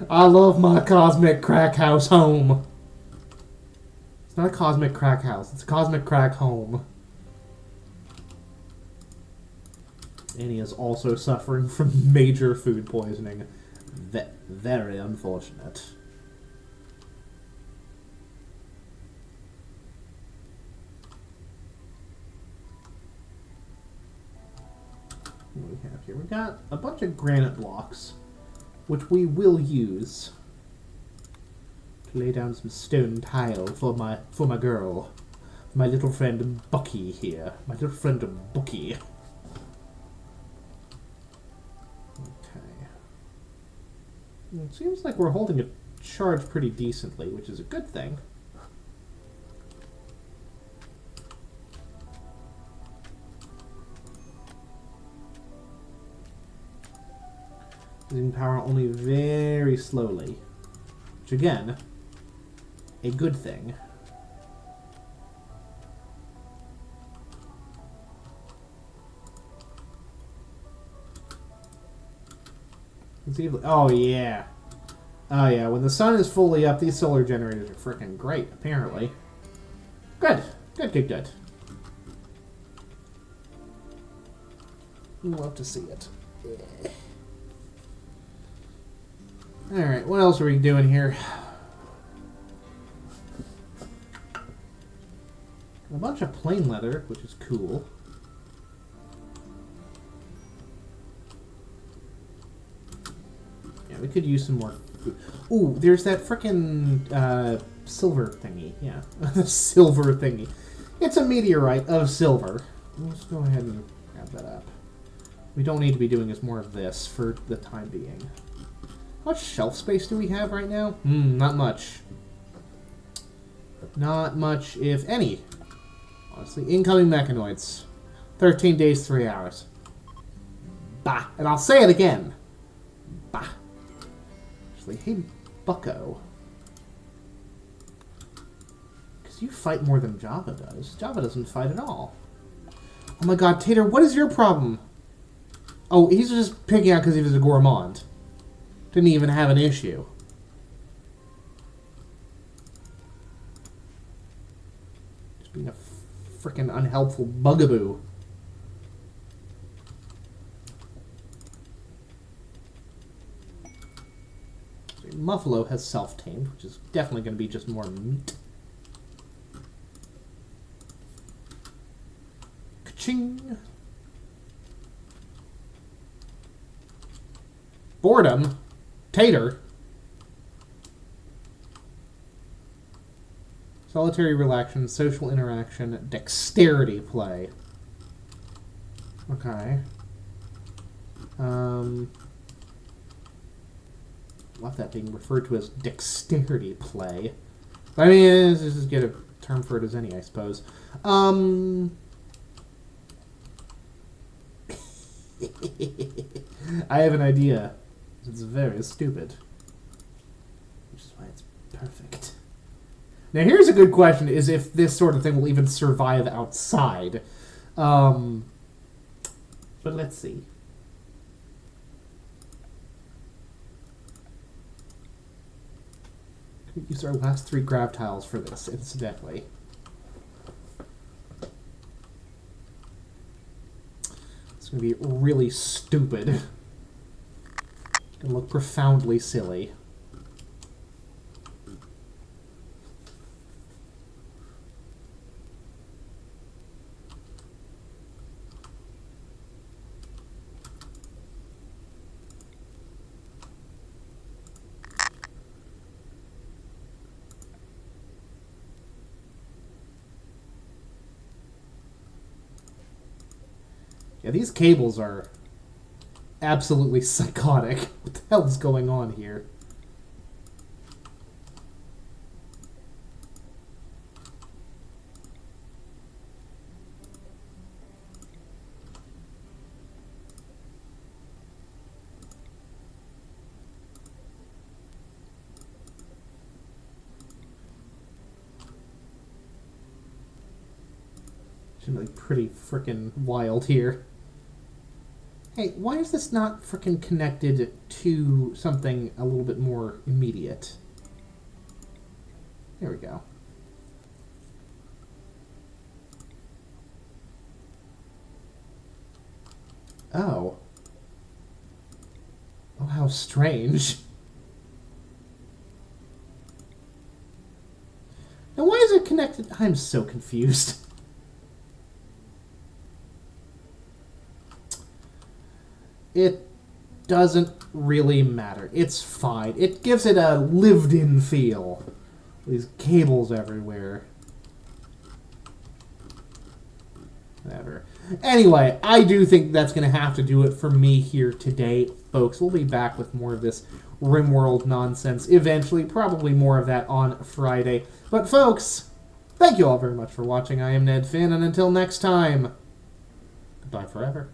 I love my cosmic crack house home. It's not a cosmic crack house. It's a cosmic crack home. Annie is also suffering from major food poisoning. Very unfortunate. What do we have here? We've got a bunch of granite blocks, which we will use to lay down some stone tile for my girl, my little friend Bucky here. My little friend Bucky. Okay. It seems like we're holding a charge pretty decently, which is a good thing. Losing power only very slowly. Which again, a good thing. Oh yeah. Oh yeah, when the sun is fully up, these solar generators are freaking great, apparently. Good. Good. Love to see it. Yeah. Alright, what else are we doing here? A bunch of plain leather, which is cool. Yeah, we could use some more food. Ooh, there's that frickin' silver thingy. Yeah, the silver thingy. It's a meteorite of silver. Let's go ahead and grab that up. We don't need to be doing is more of this for the time being. How much shelf space do we have right now? Not much. Not much, if any. Honestly, incoming mechanoids. 13 days, 3 hours. Bah. And I'll say it again. Bah. Actually, hey, bucko. Because you fight more than Java does. Java doesn't fight at all. Oh my god, Tater, what is your problem? Oh, he's just picking out because he was a gourmand. Didn't even have an issue. Just being a frickin' unhelpful bugaboo. So Muffalo has self-tamed, which is definitely going to be just more meat. Ka-ching! Boredom? Tater. Solitary relaxation, social interaction, dexterity play. Okay. Love that being referred to as dexterity play. I mean, let's just get a term for it as any, I suppose. I have an idea. It's very stupid. Which is why it's perfect. Now here's a good question, is if this sort of thing will even survive outside. But let's see. We use our last 3 grav tiles for this, incidentally. It's going to be really stupid. And look profoundly silly. Yeah, these cables are absolutely psychotic. What the hell is going on here? Should be pretty frickin' wild here. Hey, why is this not frickin' connected to something a little bit more immediate? There we go. Oh. Oh, how strange. Now, why is it connected? I'm so confused. It doesn't really matter. It's fine. It gives it a lived-in feel. These cables everywhere. Whatever. Anyway, I do think that's going to have to do it for me here today, folks. We'll be back with more of this Rimworld nonsense eventually. Probably more of that on Friday. But, folks, thank you all very much for watching. I am Ned Finn, and until next time, goodbye forever.